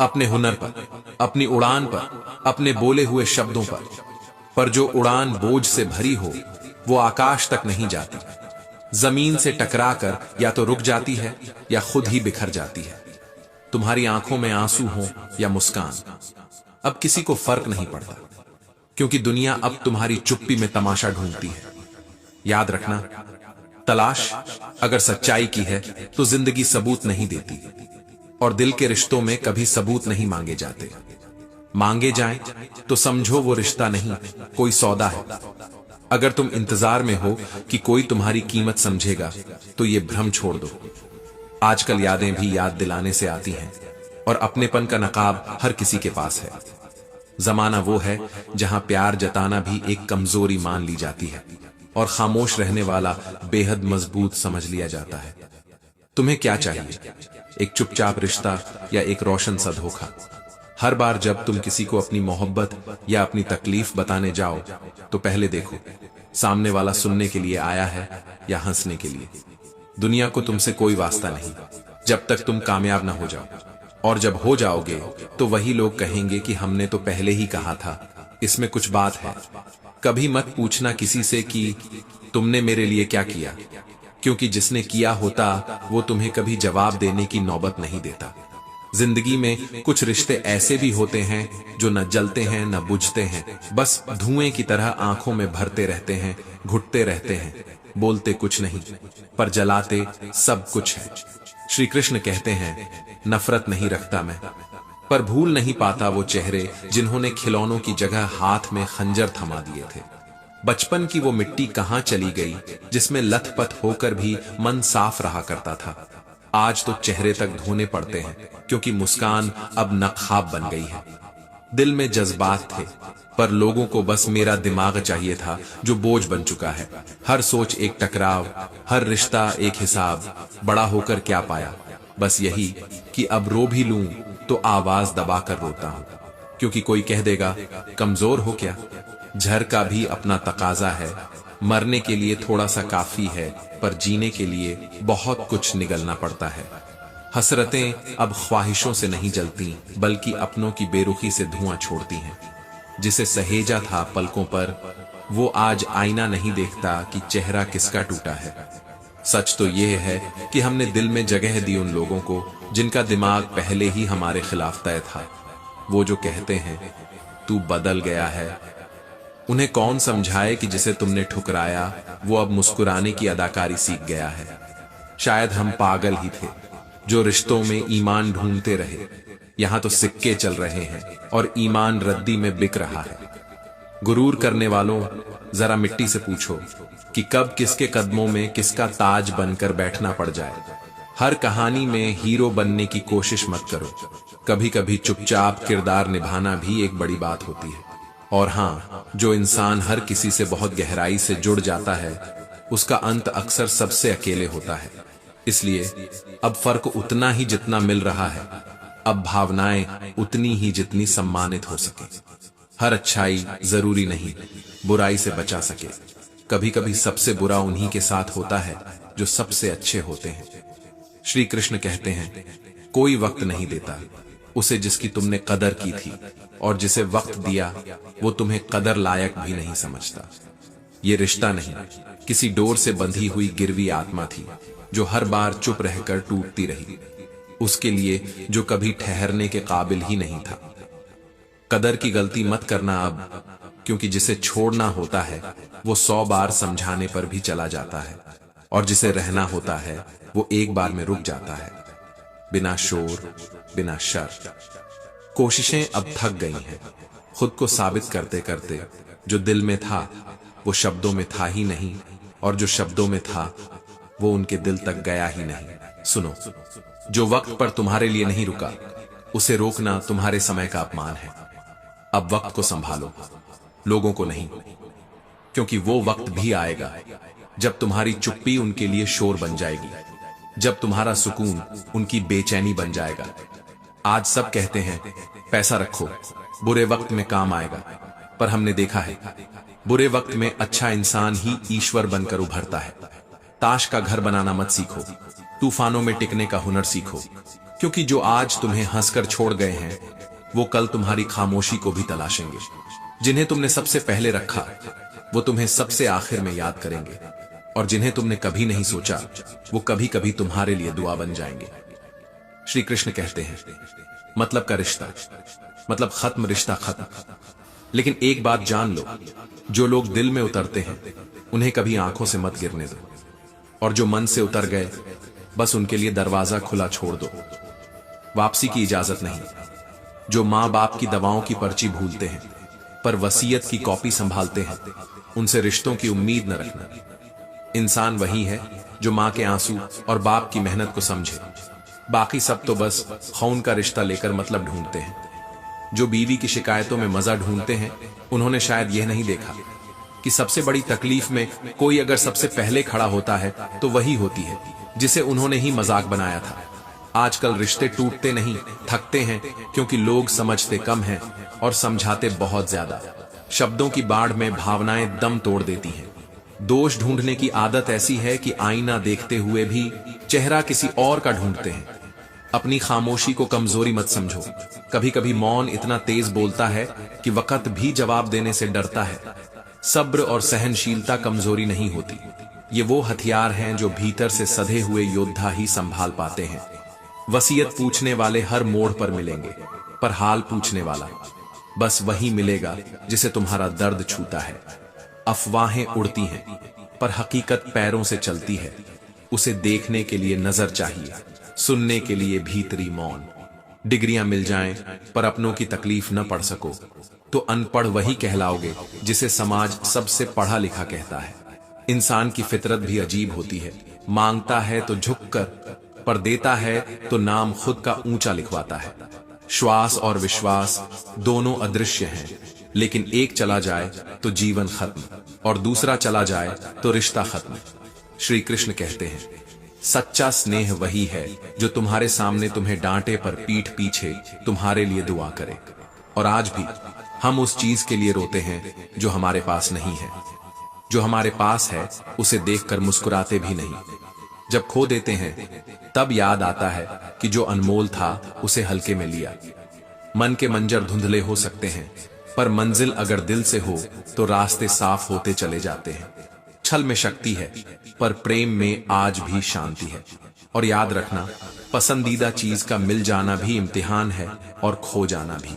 अपने हुनर पर, अपनी उड़ान पर, अपने बोले हुए शब्दों पर जो उड़ान बोझ से भरी हो वो आकाश तक नहीं जाती, जमीन से टकराकर या तो रुक जाती है या खुद ही बिखर जाती है। तुम्हारी आंखों में आंसू हो या मुस्कान, अब किसी को फर्क नहीं पड़ता, क्योंकि दुनिया अब तुम्हारी चुप्पी में तमाशा ढूंढती है। याद रखना, तलाश अगर सच्चाई की है तो जिंदगी सबूत नहीं देती, और दिल के रिश्तों में कभी सबूत नहीं मांगे जाते। मांगे जाएं तो समझो वो रिश्ता नहीं, कोई सौदा है। अगर तुम इंतजार में हो कि कोई तुम्हारी कीमत समझेगा तो ये भ्रम छोड़ दो। आजकल यादें भी याद दिलाने से आती हैं, और अपनेपन का नकाब हर किसी के पास है। जमाना वो है जहां प्यार जताना भी एक कमजोरी मान ली जाती है, और खामोश रहने वाला बेहद मजबूत समझ लिया जाता है। तुम्हें क्या चाहिए, एक चुपचाप रिश्ता या एक रोशन सा धोखा? हर बार जब तुम किसी को अपनी मोहब्बत या अपनी तकलीफ बताने जाओ तो पहले देखो, सामने वाला सुनने के लिए आया है या हंसने के लिए। दुनिया को तुमसे कोई वास्ता नहीं जब तक तुम कामयाब ना हो जाओ, और जब हो जाओगे तो वही लोग कहेंगे कि हमने तो पहले ही कहा था, इसमें कुछ बात है। कभी मत पूछना किसी से कि तुमने मेरे लिए क्या किया, क्योंकि जिसने किया होता वो तुम्हें कभी जवाब देने की नौबत नहीं देता। जिंदगी में कुछ रिश्ते ऐसे भी होते हैं जो न जलते हैं न बुझते हैं, बस धुएं की तरह आंखों में भरते रहते हैं, घुटते रहते हैं, बोलते कुछ नहीं पर जलाते सब कुछ है। श्री कृष्ण कहते हैं, नफरत नहीं रखता मैं, पर भूल नहीं पाता वो चेहरे जिन्होंने खिलौनों की जगह हाथ में खंजर थमा दिए थे। बचपन की वो मिट्टी कहां चली गई जिसमें लथपथ होकर भी मन साफ रहा करता था। आज तो चेहरे तक धोने पड़ते हैं, क्योंकि मुस्कान अब नकाब बन गई है। दिल में जज्बात थे, पर लोगों को बस मेरा दिमाग चाहिए था जो बोझ बन चुका है। हर सोच एक टकराव, हर रिश्ता एक हिसाब। बड़ा होकर क्या पाया, बस यही कि अब रो भी लूं तो आवाज दबाकर रोता हूं, क्योंकि कोई कह देगा कमजोर हो क्या। झर का भी अपना तकाजा है, मरने के लिए थोड़ा सा काफी है, पर जीने के लिए बहुत कुछ निगलना पड़ता है। हसरतें अब ख्वाहिशों से नहीं जलती, बल्कि अपनों की बेरुखी से धुआं छोड़ती हैं। जिसे सहेजा था पलकों पर, वो आज आईना नहीं देखता कि चेहरा किसका टूटा है। सच तो ये है कि हमने दिल में जगह दी उन लोगों को जिनका दिमाग पहले ही हमारे खिलाफ तय था। वो जो कहते हैं तू बदल गया है, उन्हें कौन समझाए कि जिसे तुमने ठुकराया वो अब मुस्कुराने की अदाकारी सीख गया है। शायद हम पागल ही थे जो रिश्तों में ईमान ढूंढते रहे। यहां तो सिक्के चल रहे हैं और ईमान रद्दी में बिक रहा है। गुरूर करने वालों, जरा मिट्टी से पूछो कि कब किसके कदमों में किसका ताज बनकर बैठना पड़ जाए। हर कहानी में हीरो बनने की कोशिश मत करो। कभी कभी चुपचाप किरदार निभाना भी एक बड़ी बात होती है। और हां, जो इंसान हर किसी से बहुत गहराई से जुड़ जाता है उसका अंत अक्सर सबसे अकेले होता है। इसलिए अब फर्क उतना ही जितना मिल रहा है, अब भावनाएं उतनी ही जितनी सम्मानित हो सके। हर अच्छाई जरूरी नहीं बुराई से बचा सके। कभी कभी सबसे बुरा उन्हीं के साथ होता है जो सबसे अच्छे होते हैं। श्री कृष्ण कहते हैं, कोई वक्त नहीं देता उसे जिसकी तुमने कदर की थी, और जिसे वक्त दिया वो तुम्हें कदर लायक भी नहीं समझता। ये रिश्ता नहीं, किसी डोर से बंधी हुई गिरवी आत्मा थी जो हर बार चुप रहकर टूटती रही, उसके लिए जो कभी ठहरने के काबिल ही नहीं था। कदर की गलती मत करना अब, क्योंकि जिसे छोड़ना होता है वो 100 बार समझाने पर भी चला जाता है, और जिसे रहना होता है वो एक बार में रुक जाता है, बिना शोर बिना शर्त। कोशिशें अब थक गई हैं, खुद को साबित करते करते। जो दिल में था वो शब्दों में था ही नहीं, और जो शब्दों में था वो उनके दिल तक गया ही नहीं। सुनो, जो वक्त पर तुम्हारे लिए नहीं रुका उसे रोकना तुम्हारे समय का अपमान है। अब वक्त को संभालो, लोगों को नहीं, क्योंकि वो वक्त भी आएगा जब तुम्हारी चुप्पी उनके लिए शोर बन जाएगी, जब तुम्हारा सुकून उनकी बेचैनी बन जाएगा। आज सब कहते हैं पैसा रखो, बुरे वक्त में काम आएगा, पर हमने देखा है बुरे वक्त में अच्छा इंसान ही ईश्वर बनकर उभरता है। ताश का घर बनाना मत सीखो, तूफानों में टिकने का हुनर सीखो, क्योंकि जो आज तुम्हें हंसकर छोड़ गए हैं वो कल तुम्हारी खामोशी को भी तलाशेंगे। जिन्हें तुमने सबसे पहले रखा वो तुम्हें सबसे आखिर में याद करेंगे, और जिन्हें तुमने कभी नहीं सोचा वो कभी कभी तुम्हारे लिए दुआ बन जाएंगे। श्री कृष्ण कहते हैं मतलब का रिश्ता, मतलब खत्म रिश्ता खत्म। लेकिन एक बात जान लो, जो लोग दिल में उतरते हैं उन्हें कभी आंखों से मत गिरने दो, और जो मन से उतर गए बस उनके लिए दरवाजा खुला छोड़ दो। वापसी की इजाजत नहीं। जो माँ बाप की दवाओं की पर्ची भूलते हैं पर वसीयत की कॉपी संभालते हैं, उनसे रिश्तों की उम्मीद न रखना। इंसान वही है जो माँ के आंसू और बाप की मेहनत को समझे, बाकी सब तो बस खून का रिश्ता लेकर मतलब ढूंढते हैं। जो बीवी की शिकायतों में मजा ढूंढते हैं उन्होंने शायद यह नहीं देखा कि सबसे बड़ी तकलीफ में कोई अगर सबसे पहले खड़ा होता है तो वही होती है जिसे उन्होंने ही मजाक बनाया था। आजकल रिश्ते टूटते नहीं, थकते हैं, क्योंकि लोग समझते कम हैं और समझाते बहुत ज्यादा। शब्दों की बाढ़ में भावनाएं दम तोड़ देती हैं। दोष ढूंढने की आदत ऐसी है कि आईना देखते हुए भी चेहरा किसी और का ढूंढते हैं। अपनी खामोशी को कमजोरी मत समझो। कभी कभी मौन इतना तेज बोलता है कि वक्त भी जवाब देने से डरता है। सब्र और सहनशीलता कमजोरी नहीं होती, ये वो हथियार हैं जो भीतर से सधे हुए योद्धा ही संभाल पाते हैं। वसीयत पूछने वाले हर मोड़ पर मिलेंगे, पर हाल पूछने वाला बस वही मिलेगा जिसे तुम्हारा दर्द छूता है। अफवाहें उड़ती हैं पर हकीकत पैरों से चलती है। उसे देखने के लिए नजर चाहिए, सुनने के लिए भीतरी मौन। डिग्रियां मिल जाएं पर अपनों की तकलीफ न पढ़ सको तो अनपढ़ वही कहलाओगे जिसे समाज सबसे पढ़ा लिखा कहता है। इंसान की फितरत भी अजीब होती है। मांगता है तो झुककर, पर देता है तो नाम खुद का ऊंचा लिखवाता है। श्वास और विश्वास दोनों अदृश्य हैं, लेकिन एक चला जाए तो जीवन खत्म और दूसरा चला जाए तो रिश्ता खत्म। श्री कृष्ण कहते हैं सच्चा स्नेह वही है जो तुम्हारे सामने तुम्हें डांटे पर पीठ पीछे तुम्हारे लिए दुआ करे। और आज भी हम उस चीज के लिए रोते हैं जो हमारे पास नहीं है। जो हमारे पास है उसे देखकर मुस्कुराते भी नहीं। जब खो देते हैं तब याद आता है कि जो अनमोल था उसे हल्के में लिया। मन के मंजर धुंधले हो सकते हैं, पर मंजिल अगर दिल से हो तो रास्ते साफ होते चले जाते हैं। छल में शक्ति है पर प्रेम में आज भी शांति है। और याद रखना, पसंदीदा चीज का मिल जाना भी इम्तिहान है और खो जाना भी।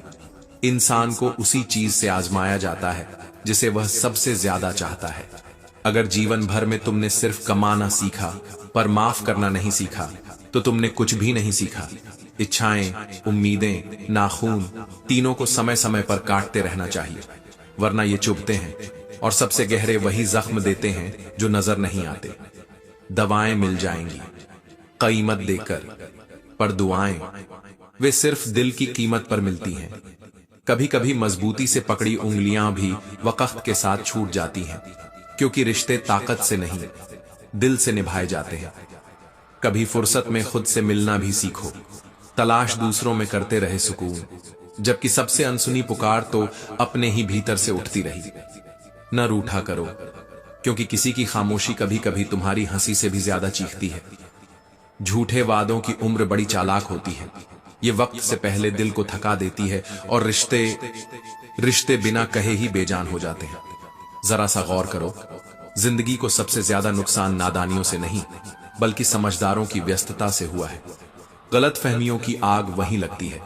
इंसान को उसी चीज से आजमाया जाता है जिसे वह सबसे ज्यादा चाहता है। अगर जीवन भर में तुमने सिर्फ कमाना सीखा पर माफ करना नहीं सीखा तो तुमने कुछ भी नहीं सीखा। इच्छाएं, उम्मीदें, नाखून तीनों को समय समय पर काटते रहना चाहिए, वरना ये चुभते हैं और सबसे गहरे वही जख्म देते हैं जो नजर नहीं आते। दवाएं मिल जाएंगी कीमत देकर, पर दुआएं वे सिर्फ दिल की कीमत पर मिलती हैं। कभी कभी मजबूती से पकड़ी उंगलियां भी वक्त के साथ छूट जाती हैं, क्योंकि रिश्ते ताकत से नहीं दिल से निभाए जाते हैं। कभी फुर्सत में खुद से मिलना भी सीखो। तलाश दूसरों में करते रहे सुकून, जबकि सबसे अनसुनी पुकार तो अपने ही भीतर से उठती रही। न रूठा करो, क्योंकि किसी की खामोशी कभी कभी तुम्हारी हंसी से भी ज्यादा चीखती है। झूठे वादों की उम्र बड़ी चालाक होती है। ये वक्त से पहले दिल को थका देती है और रिश्ते बिना कहे ही बेजान हो जाते हैं। जरा सा गौर करो, जिंदगी को सबसे ज्यादा नुकसान नादानियों से नहीं बल्कि समझदारों की व्यस्तता से हुआ है। गलत फहमियों की आग वहीं लगती है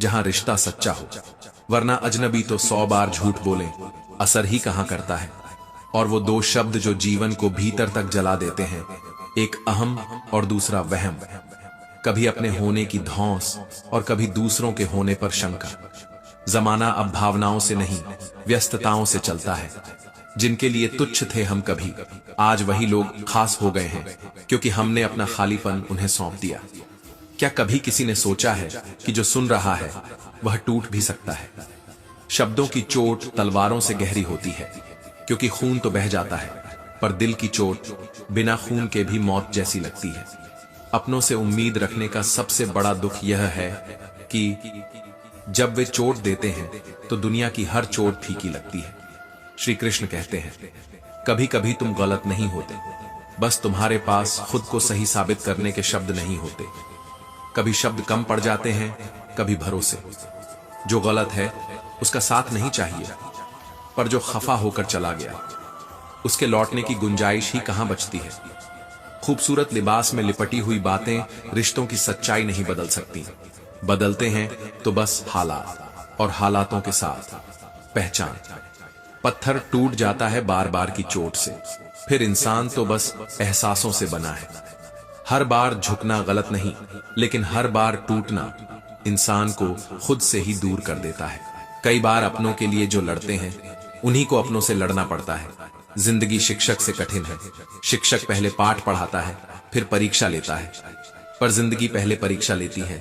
जहां रिश्ता सच्चा हो, वरना अजनबी तो 100 बार झूठ बोले असर ही कहां करता है। और वो दो शब्द जो जीवन को भीतर तक जला देते हैं, एक अहम और दूसरा वहम। कभी अपने होने की धौंस और कभी दूसरों के होने पर शंका। जमाना अब भावनाओं से नहीं व्यस्तताओं से चलता है। जिनके लिए तुच्छ थे हम कभी, आज वही लोग खास हो गए हैं, क्योंकि हमने अपना खालीपन उन्हें सौंप दिया। क्या कभी किसी ने सोचा है कि जो सुन रहा है वह टूट भी सकता है? शब्दों की चोट तलवारों से गहरी होती है, क्योंकि खून तो बह जाता है पर दिल की चोट बिना खून के भी मौत जैसी लगती है। अपनों से उम्मीद रखने का सबसे बड़ा दुख यह है कि जब वे चोट देते हैं तो दुनिया की हर चोट फीकी लगती है। श्री कृष्ण कहते हैं, कभी कभी तुम गलत नहीं होते, बस तुम्हारे पास खुद को सही साबित करने के शब्द नहीं होते। कभी शब्द कम पड़ जाते हैं, कभी भरोसे। जो गलत है उसका साथ नहीं चाहिए, पर जो खफा होकर चला गया उसके लौटने की गुंजाइश ही कहां बचती है। खूबसूरत लिबास में लिपटी हुई बातें रिश्तों की सच्चाई नहीं बदल सकती। बदलते हैं तो बस हालात, और हालातों के साथ पहचान। पत्थर टूट जाता है बार बार की चोट से, फिर इंसान तो बस एहसासों से बना है। हर बार झुकना गलत नहीं, लेकिन हर बार टूटना इंसान को खुद से ही दूर कर देता है। कई बार अपनों के लिए जो लड़ते हैं उन्हीं को अपनों से लड़ना पड़ता है। जिंदगी शिक्षक से कठिन है। शिक्षक पहले पाठ पढ़ाता है, फिर परीक्षा लेता है, पर जिंदगी पहले परीक्षा लेती है,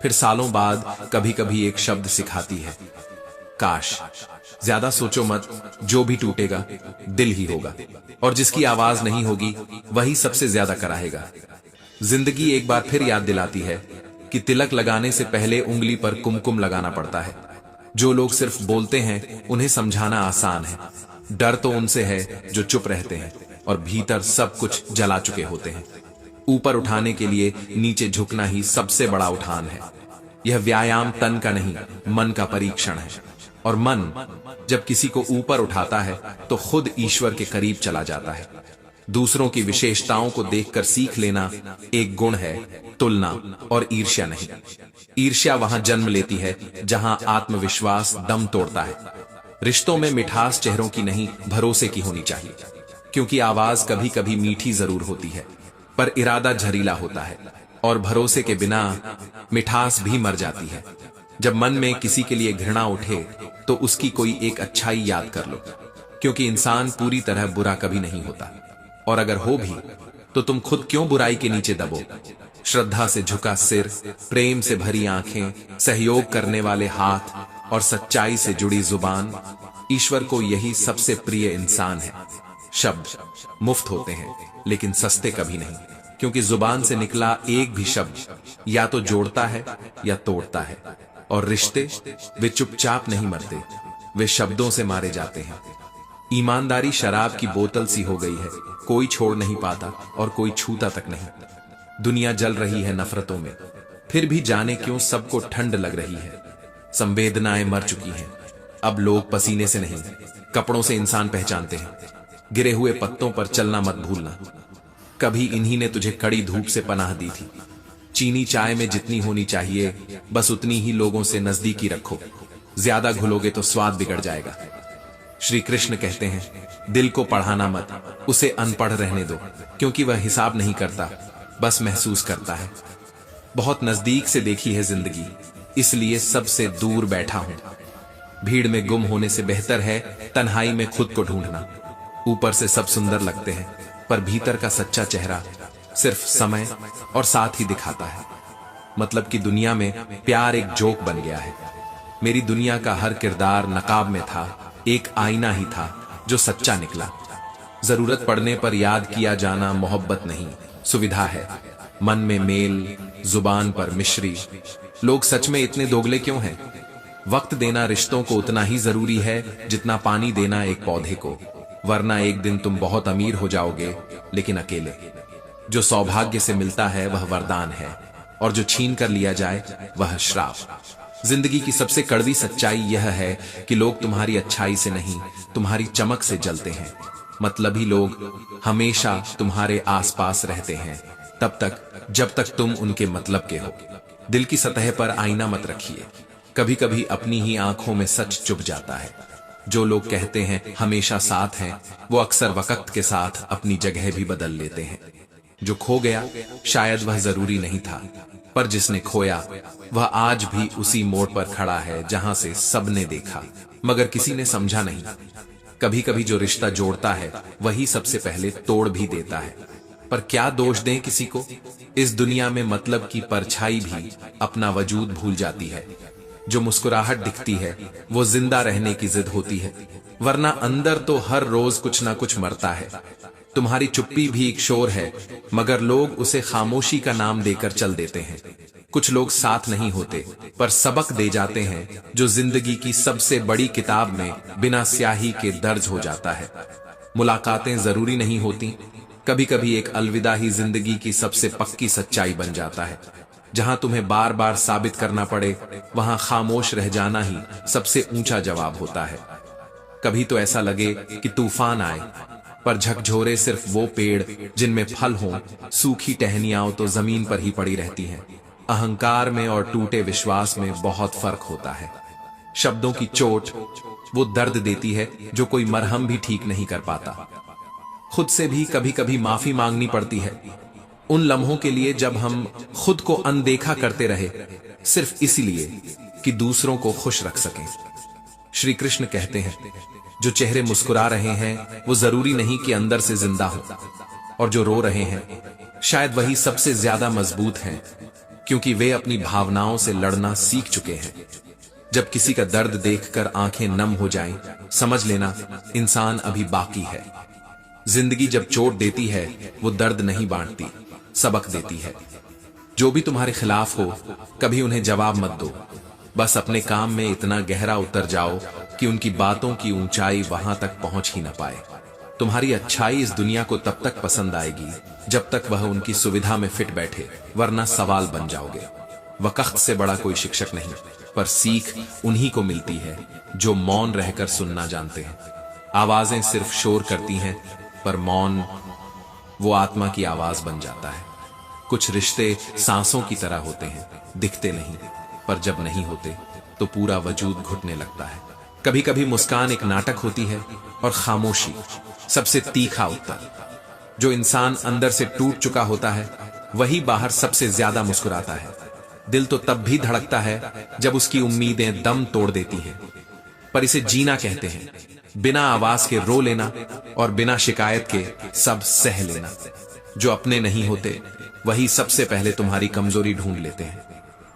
फिर सालों बाद कभी कभी एक शब्द सिखाती है, काश। ज्यादा सोचो मत, जो भी टूटेगा दिल ही होगा, और जिसकी आवाज नहीं होगी वही सबसे ज्यादा कराहेगा। जिंदगी एक बार फिर याद दिलाती है कि तिलक लगाने से पहले उंगली पर कुमकुम लगाना पड़ता है। जो लोग सिर्फ बोलते हैं उन्हें समझाना आसान है। डर तो उनसे है जो चुप रहते हैं और भीतर सब कुछ जला चुके होते हैं। ऊपर उठाने के लिए नीचे झुकना ही सबसे बड़ा उठान है। यह व्यायाम तन का नहीं, मन का परीक्षण है। और मन जब किसी को ऊपर उठाता है तो खुद ईश्वर के करीब चला जाता है। दूसरों की विशेषताओं को देखकर सीख लेना एक गुण है, तुलना और ईर्ष्या नहीं। ईर्ष्या वहां जन्म लेती है जहां आत्मविश्वास दम तोड़ता है। रिश्तों में मिठास चेहरों की नहीं, भरोसे की होनी चाहिए, क्योंकि आवाज कभी कभी मीठी जरूर होती है, पर इरादा झरीला होता है। और भरोसे के बिना मिठास भी मर जाती है। जब मन में किसी के लिए घृणा उठे तो उसकी कोई एक अच्छाई याद कर लो, क्योंकि इंसान पूरी तरह बुरा कभी नहीं होता, और अगर हो भी तो तुम खुद क्यों बुराई के नीचे दबो। श्रद्धा से झुका सिर, प्रेम से भरी आंखें, सहयोग करने वाले हाथ और सच्चाई से जुड़ी जुबान, ईश्वर को यही सबसे प्रिय इंसान है। शब्द मुफ्त होते हैं लेकिन सस्ते कभी नहीं, क्योंकि जुबान से निकला एक भी शब्द या तो जोड़ता है या तोड़ता है। और रिश्ते वे चुपचाप नहीं मरते, वे शब्दों से मारे जाते हैं। ईमानदारी शराब की बोतल सी हो गई है, कोई छोड़ नहीं पाता और कोई छूता तक नहीं। दुनिया जल रही है नफरतों में, फिर भी जाने क्यों सबको ठंड लग रही है। संवेदनाएं मर चुकी हैं, अब लोग पसीने से नहीं कपड़ों से इंसान पहचानते हैं। गिरे हुए पत्तों पर चलना मत भूलना, कभी इन्हीं ने तुझे कड़ी धूप से पनाह दी थी। चीनी चाय में जितनी होनी चाहिए बस उतनी ही लोगों से नजदीकी रखो, ज्यादा घुलोगे तो स्वाद बिगड़ जाएगा। श्री कृष्ण कहते हैं, दिल को पढ़ाना मत, उसे अनपढ़ रहने दो, क्योंकि वह हिसाब नहीं करता, बस महसूस करता है। बहुत नजदीक से देखी है जिंदगी, इसलिए सबसे दूर बैठा हूं। भीड़ में गुम होने से बेहतर है तन्हाई में खुद को ढूंढना। ऊपर से सब सुंदर लगते हैं, पर भीतर का सच्चा चेहरा सिर्फ समय और साथ ही दिखाता है। मतलब कि दुनिया में प्यार एक जोक बन गया है। मेरी दुनिया का हर किरदार नकाब में था, एक आईना ही था जो सच्चा निकला। जरूरत पड़ने पर याद किया जाना मोहब्बत नहीं, सुविधा है। मन में मेल, जुबान पर मिश्री। लोग सच में इतने दोगले क्यों हैं? वक्त देना रिश्तों को उतना ही जरूरी है जितना पानी देना एक पौधे को, वरना एक दिन तुम बहुत अमीर हो जाओगे लेकिन अकेले। जो सौभाग्य से मिलता है वह वरदान है, और जो छीन कर लिया जाए वह श्राप। जिंदगी की सबसे कड़वी सच्चाई यह है कि लोग तुम्हारी अच्छाई से नहीं, तुम्हारी चमक से जलते हैं। मतलबी लोग हमेशा तुम्हारे आसपास रहते हैं, तब तक जब तक तुम उनके मतलब के हो। दिल की सतह पर आईना मत रखिए, कभी कभी अपनी ही आंखों में सच चुभ जाता है। जो लोग कहते हैं हमेशा साथ हैं, वो अक्सर वक्त के साथ अपनी जगह भी बदल लेते हैं। जो खो गया शायद वह जरूरी नहीं था, पर जिसने खोया वह आज भी उसी मोड़ पर खड़ा है जहां से सबने देखा मगर किसी ने समझा नहीं। कभी कभी जो रिश्ता जोड़ता है वही सबसे पहले तोड़ भी देता है। पर क्या दोष दें किसी को? इस दुनिया में मतलब की परछाई भी अपना वजूद भूल जाती है। जो मुस्कुराहट दिखती है वो जिंदा रहने की जिद होती है। वरना अंदर तो हर रोज कुछ ना कुछ मरता है। तुम्हारी चुप्पी भी एक शोर है, मगर लोग उसे खामोशी का नाम देकर चल देते हैं। कुछ लोग साथ नहीं होते, पर सबक दे जाते हैं, जो जिंदगी की सबसे बड़ी किताब में बिना स्याही के दर्ज हो जाता है। मुलाकातें जरूरी नहीं होती, कभी कभी एक अलविदा ही जिंदगी की सबसे पक्की सच्चाई बन जाता है। जहां तुम्हें बार बार साबित करना पड़े, वहां खामोश रह जाना ही सबसे ऊंचा जवाब होता है। कभी तो ऐसा लगे कि तूफान आए, पर झकझोरे सिर्फ वो पेड़ जिनमें फल हों, सूखी टहनियां तो जमीन पर ही पड़ी रहती हैं। अहंकार में और टूटे विश्वास में बहुत फर्क होता है। शब्दों की चोट वो दर्द देती है जो कोई मरहम भी ठीक नहीं कर पाता। खुद से भी कभी कभी माफी मांगनी पड़ती है, उन लम्हों के लिए जब हम खुद को अनदेखा करते रहे, सिर्फ इसलिए कि दूसरों को खुश रख सकें। श्री कृष्ण कहते हैं, जो चेहरे मुस्कुरा रहे हैं वो जरूरी नहीं कि अंदर से जिंदा हो, और जो रो रहे हैं शायद वही सबसे ज्यादा मजबूत हैं, क्योंकि वे अपनी भावनाओं से लड़ना सीख चुके हैं। जब किसी का दर्द देखकर आंखें नम हो जाएं, समझ लेना इंसान अभी बाकी है। जिंदगी जब चोट देती है वो दर्द नहीं बांटती, सबक देती है। जो भी तुम्हारे खिलाफ हो, कभी उन्हें जवाब मत दो, बस अपने काम में इतना गहरा उतर जाओ कि उनकी बातों की ऊंचाई वहां तक पहुंच ही न पाए। तुम्हारी अच्छाई इस दुनिया को तब तक पसंद आएगी जब तक वह उनकी सुविधा में फिट बैठे, वरना सवाल बन जाओगे। वक्त से बड़ा कोई शिक्षक नहीं, पर सीख उन्हीं को मिलती है जो मौन रहकर सुनना जानते हैं। आवाजें सिर्फ शोर करती हैं, पर मौन वो आत्मा की आवाज बन जाता है। कुछ रिश्ते सांसों की तरह होते हैं, दिखते नहीं, पर जब नहीं होते तो पूरा वजूद घुटने लगता है। कभी कभी मुस्कान एक नाटक होती है, और खामोशी सबसे तीखा उत्तर। जो इंसान अंदर से टूट चुका होता है वही बाहर सबसे ज्यादा मुस्कुराता है। दिल तो तब भी धड़कता है जब उसकी उम्मीदें दम तोड़ देती हैं, पर इसे जीना कहते हैं। बिना आवाज के रो लेना और बिना शिकायत के सब सह लेना। जो अपने नहीं होते वही सबसे पहले तुम्हारी कमजोरी ढूंढ लेते हैं,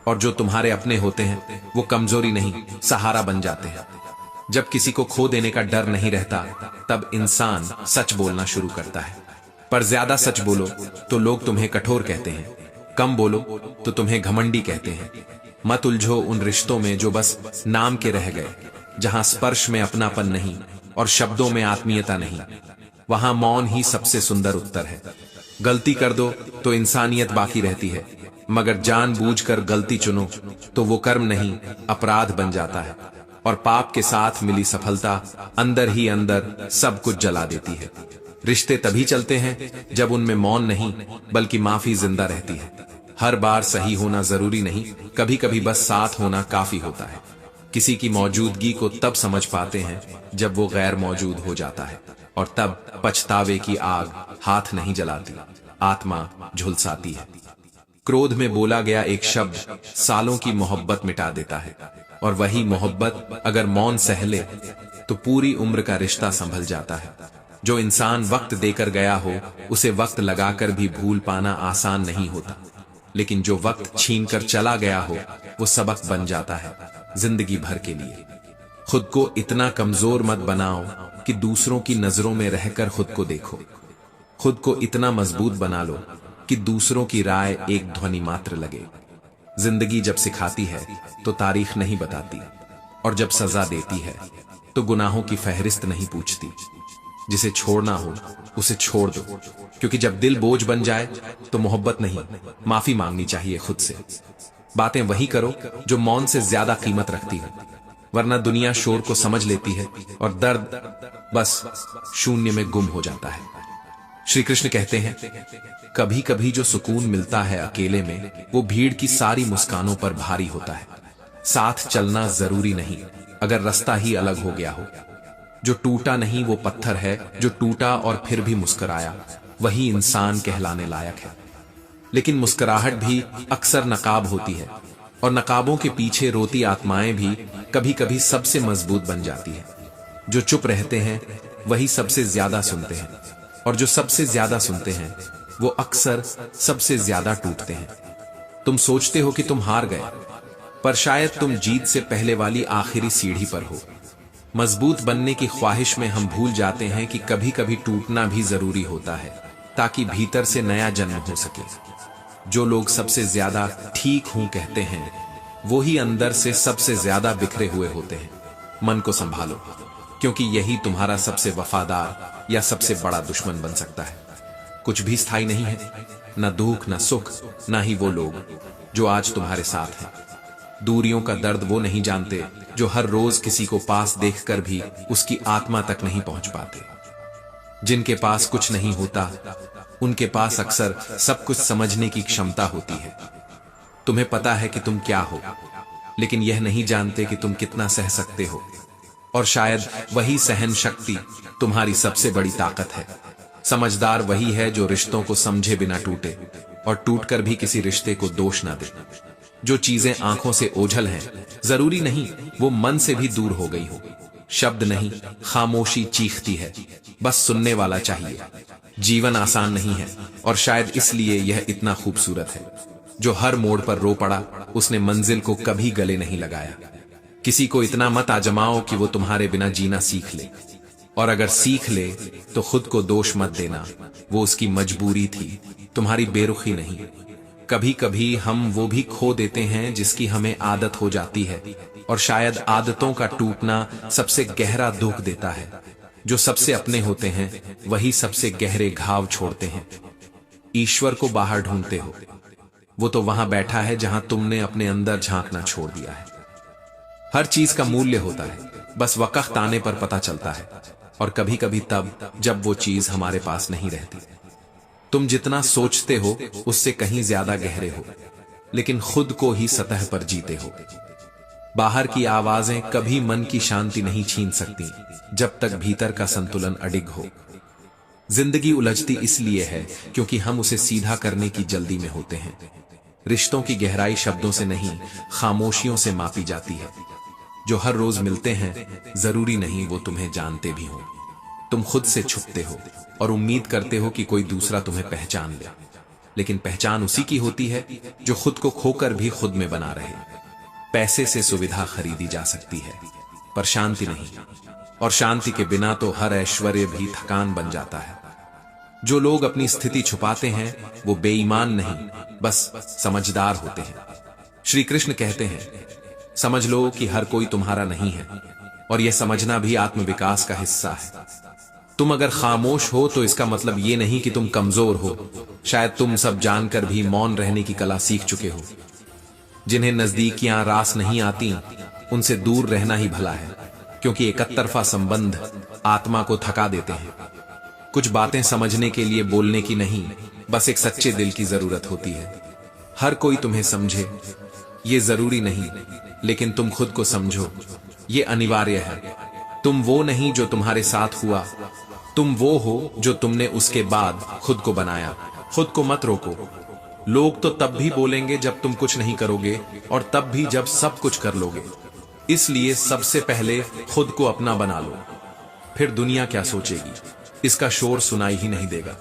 और जो तुम्हारे अपने होते हैं वो कमजोरी नहीं, सहारा बन जाते हैं। जब किसी को खो देने का डर नहीं रहता, तब इंसान सच बोलना शुरू करता है। पर ज्यादा सच बोलो तो लोग तुम्हें कठोर कहते हैं, कम बोलो तो तुम्हें घमंडी कहते हैं। मत उलझो उन रिश्तों में जो बस नाम के रह गए, जहां स्पर्श में अपनापन नहीं और शब्दों में आत्मीयता नहीं। वहां मौन ही सबसे सुंदर उत्तर है। गलती कर दो तो इंसानियत बाकी रहती है, मगर जानबूझकर गलती चुनो तो वो कर्म नहीं, अपराध बन जाता है। और पाप के साथ मिली सफलता अंदर ही अंदर सब कुछ जला देती है। रिश्ते तभी चलते हैं जब उनमें मौन नहीं बल्कि माफी जिंदा रहती है। हर बार सही होना जरूरी नहीं, कभी कभी बस साथ होना काफी होता है। किसी की मौजूदगी को तब समझ पाते हैं जब वो गैर मौजूद हो जाता है, और तब पछतावे की आग हाथ नहीं जलाती, आत्मा झुलसाती है। क्रोध में बोला गया एक शब्द सालों की मोहब्बत मिटा देता है, और वही मोहब्बत अगर मौन सह ले तो पूरी उम्र का रिश्ता संभल जाता है। जो इंसान वक्त देकर गया हो उसे वक्त लगाकर भी भूल पाना आसान नहीं होता, लेकिन जो वक्त छीन कर चला गया हो वो सबक बन जाता है जिंदगी भर के लिए। खुद को इतना कमजोर मत बनाओ कि दूसरों की नजरों में रहकर खुद को देखो। खुद को इतना मजबूत बना लो कि दूसरों की राय एक ध्वनि मात्र लगे। जिंदगी जब सिखाती है तो तारीख नहीं बताती, और जब सजा देती है तो गुनाहों की फहरिस्त नहीं पूछती। जिसे छोड़ना हो उसे छोड़ दो, क्योंकि जब दिल बोझ बन जाए तो मोहब्बत नहीं, माफी मांगनी चाहिए खुद से। बातें वही करो जो मौन से ज्यादा कीमत रखती है, वरना दुनिया शोर को समझ लेती है और दर्द बस शून्य में गुम हो जाता है। श्री कृष्ण कहते हैं, कभी कभी जो सुकून मिलता है अकेले में, वो भीड़ की सारी मुस्कानों पर भारी होता है। साथ चलना जरूरी नहीं अगर रास्ता ही अलग हो गया हो। जो टूटा नहीं वो पत्थर है, जो टूटा और फिर भी मुस्कुराया वही इंसान कहलाने लायक है। लेकिन मुस्कुराहट भी अक्सर नकाब होती है, और नकाबों के पीछे रोती आत्माएं भी कभी कभी सबसे मजबूत बन जाती है। जो चुप रहते हैं वही सबसे ज्यादा सुनते हैं, और जो सबसे ज्यादा सुनते हैं वो अक्सर सबसे ज्यादा टूटते हैं। तुम सोचते हो कि तुम हार गए, पर शायद तुम जीत से पहले वाली आखिरी सीढ़ी पर हो। मजबूत बनने की ख्वाहिश में हम भूल जाते हैं कि कभी कभी टूटना भी जरूरी होता है ताकि भीतर से नया जन्म हो सके। जो लोग सबसे ज्यादा ठीक हूं कहते हैं वो ही अंदर से सबसे ज्यादा बिखरे हुए होते हैं। मन को संभालो, क्योंकि यही तुम्हारा सबसे वफादार या सबसे बड़ा दुश्मन बन सकता है। कुछ भी स्थायी नहीं है, न दुख न सुख, न ही वो लोग जो आज तुम्हारे साथ हैं। दूरियों का दर्द वो नहीं जानते जो हर रोज किसी को पास देखकर भी उसकी आत्मा तक नहीं पहुंच पाते। जिनके पास कुछ नहीं होता उनके पास अक्सर सब कुछ समझने की क्षमता होती है। तुम्हें पता है कि तुम क्या हो, लेकिन यह नहीं जानते कि तुम कितना सह सकते हो। और शायद वही सहन शक्ति तुम्हारी सबसे बड़ी ताकत है। समझदार वही है जो रिश्तों को समझे बिना टूटे और टूटकर भी किसी रिश्ते को दोष ना दे। जो चीजें आंखों से ओझल हैं, जरूरी नहीं वो मन से भी दूर हो गई हो। शब्द नहीं, खामोशी चीखती है, बस सुनने वाला चाहिए। जीवन आसान नहीं है और शायद इसलिए यह इतना खूबसूरत है। जो हर मोड़ पर रो पड़ा उसने मंजिल को कभी गले नहीं लगाया। किसी को इतना मत आजमाओ कि वो तुम्हारे बिना जीना सीख ले, और अगर सीख ले तो खुद को दोष मत देना, वो उसकी मजबूरी थी, तुम्हारी बेरुखी नहीं। कभी कभी हम वो भी खो देते हैं जिसकी हमें आदत हो जाती है, और शायद आदतों का टूटना सबसे गहरा दुख देता है। जो सबसे अपने होते हैं वही सबसे गहरे घाव छोड़ते हैं। ईश्वर को बाहर ढूंढते हो, वो तो वहां बैठा है जहां तुमने अपने अंदर झांकना छोड़ दिया है। हर चीज का मूल्य होता है, बस वक्त आने पर पता चलता है, और कभी कभी तब जब वो चीज हमारे पास नहीं रहती। तुम जितना सोचते हो उससे कहीं ज्यादा गहरे हो, लेकिन खुद को ही सतह पर जीते हो। बाहर की आवाजें कभी मन की शांति नहीं छीन सकती जब तक भीतर का संतुलन अडिग हो। जिंदगी उलझती इसलिए है क्योंकि हम उसे सीधा करने की जल्दी में होते हैं। रिश्तों की गहराई शब्दों से नहीं, खामोशियों से मापी जाती है। जो हर रोज मिलते हैं जरूरी नहीं वो तुम्हें जानते भी हो। तुम खुद से छुपते हो और उम्मीद करते हो कि कोई दूसरा तुम्हें पहचान ले, लेकिन पहचान उसी की होती है जो खुद को खोकर भी खुद में बना रहे। पैसे से सुविधा खरीदी जा सकती है पर शांति नहीं, और शांति के बिना तो हर ऐश्वर्य भी थकान बन जाता है। जो लोग अपनी स्थिति छुपाते हैं वो बेईमान नहीं, बस समझदार होते हैं। श्री कृष्ण कहते हैं, समझ लो कि हर कोई तुम्हारा नहीं है, और यह समझना भी आत्मविकास का हिस्सा है। तुम अगर खामोश हो तो इसका मतलब ये नहीं कि तुम कमजोर हो। शायद तुम सब जानकर भी मौन रहने की कला सीख चुके हो। जिन्हें नजदीकियां रास नहीं आती उनसे दूर रहना ही भला है, क्योंकि एकतरफा संबंध आत्मा को थका देते हैं। कुछ बातें समझने के लिए बोलने की नहीं, बस एक सच्चे दिल की जरूरत होती है। हर कोई तुम्हें समझे ये जरूरी नहीं, लेकिन तुम खुद को समझो ये अनिवार्य है। तुम वो नहीं जो तुम्हारे साथ हुआ, तुम वो हो जो तुमने उसके बाद खुद को बनाया। खुद को मत रोको। लोग तो तब भी बोलेंगे जब तुम कुछ नहीं करोगे, और तब भी जब सब कुछ कर लोगे। इसलिए सबसे पहले खुद को अपना बना लो, फिर दुनिया क्या सोचेगी इसका शोर सुनाई ही नहीं देगा।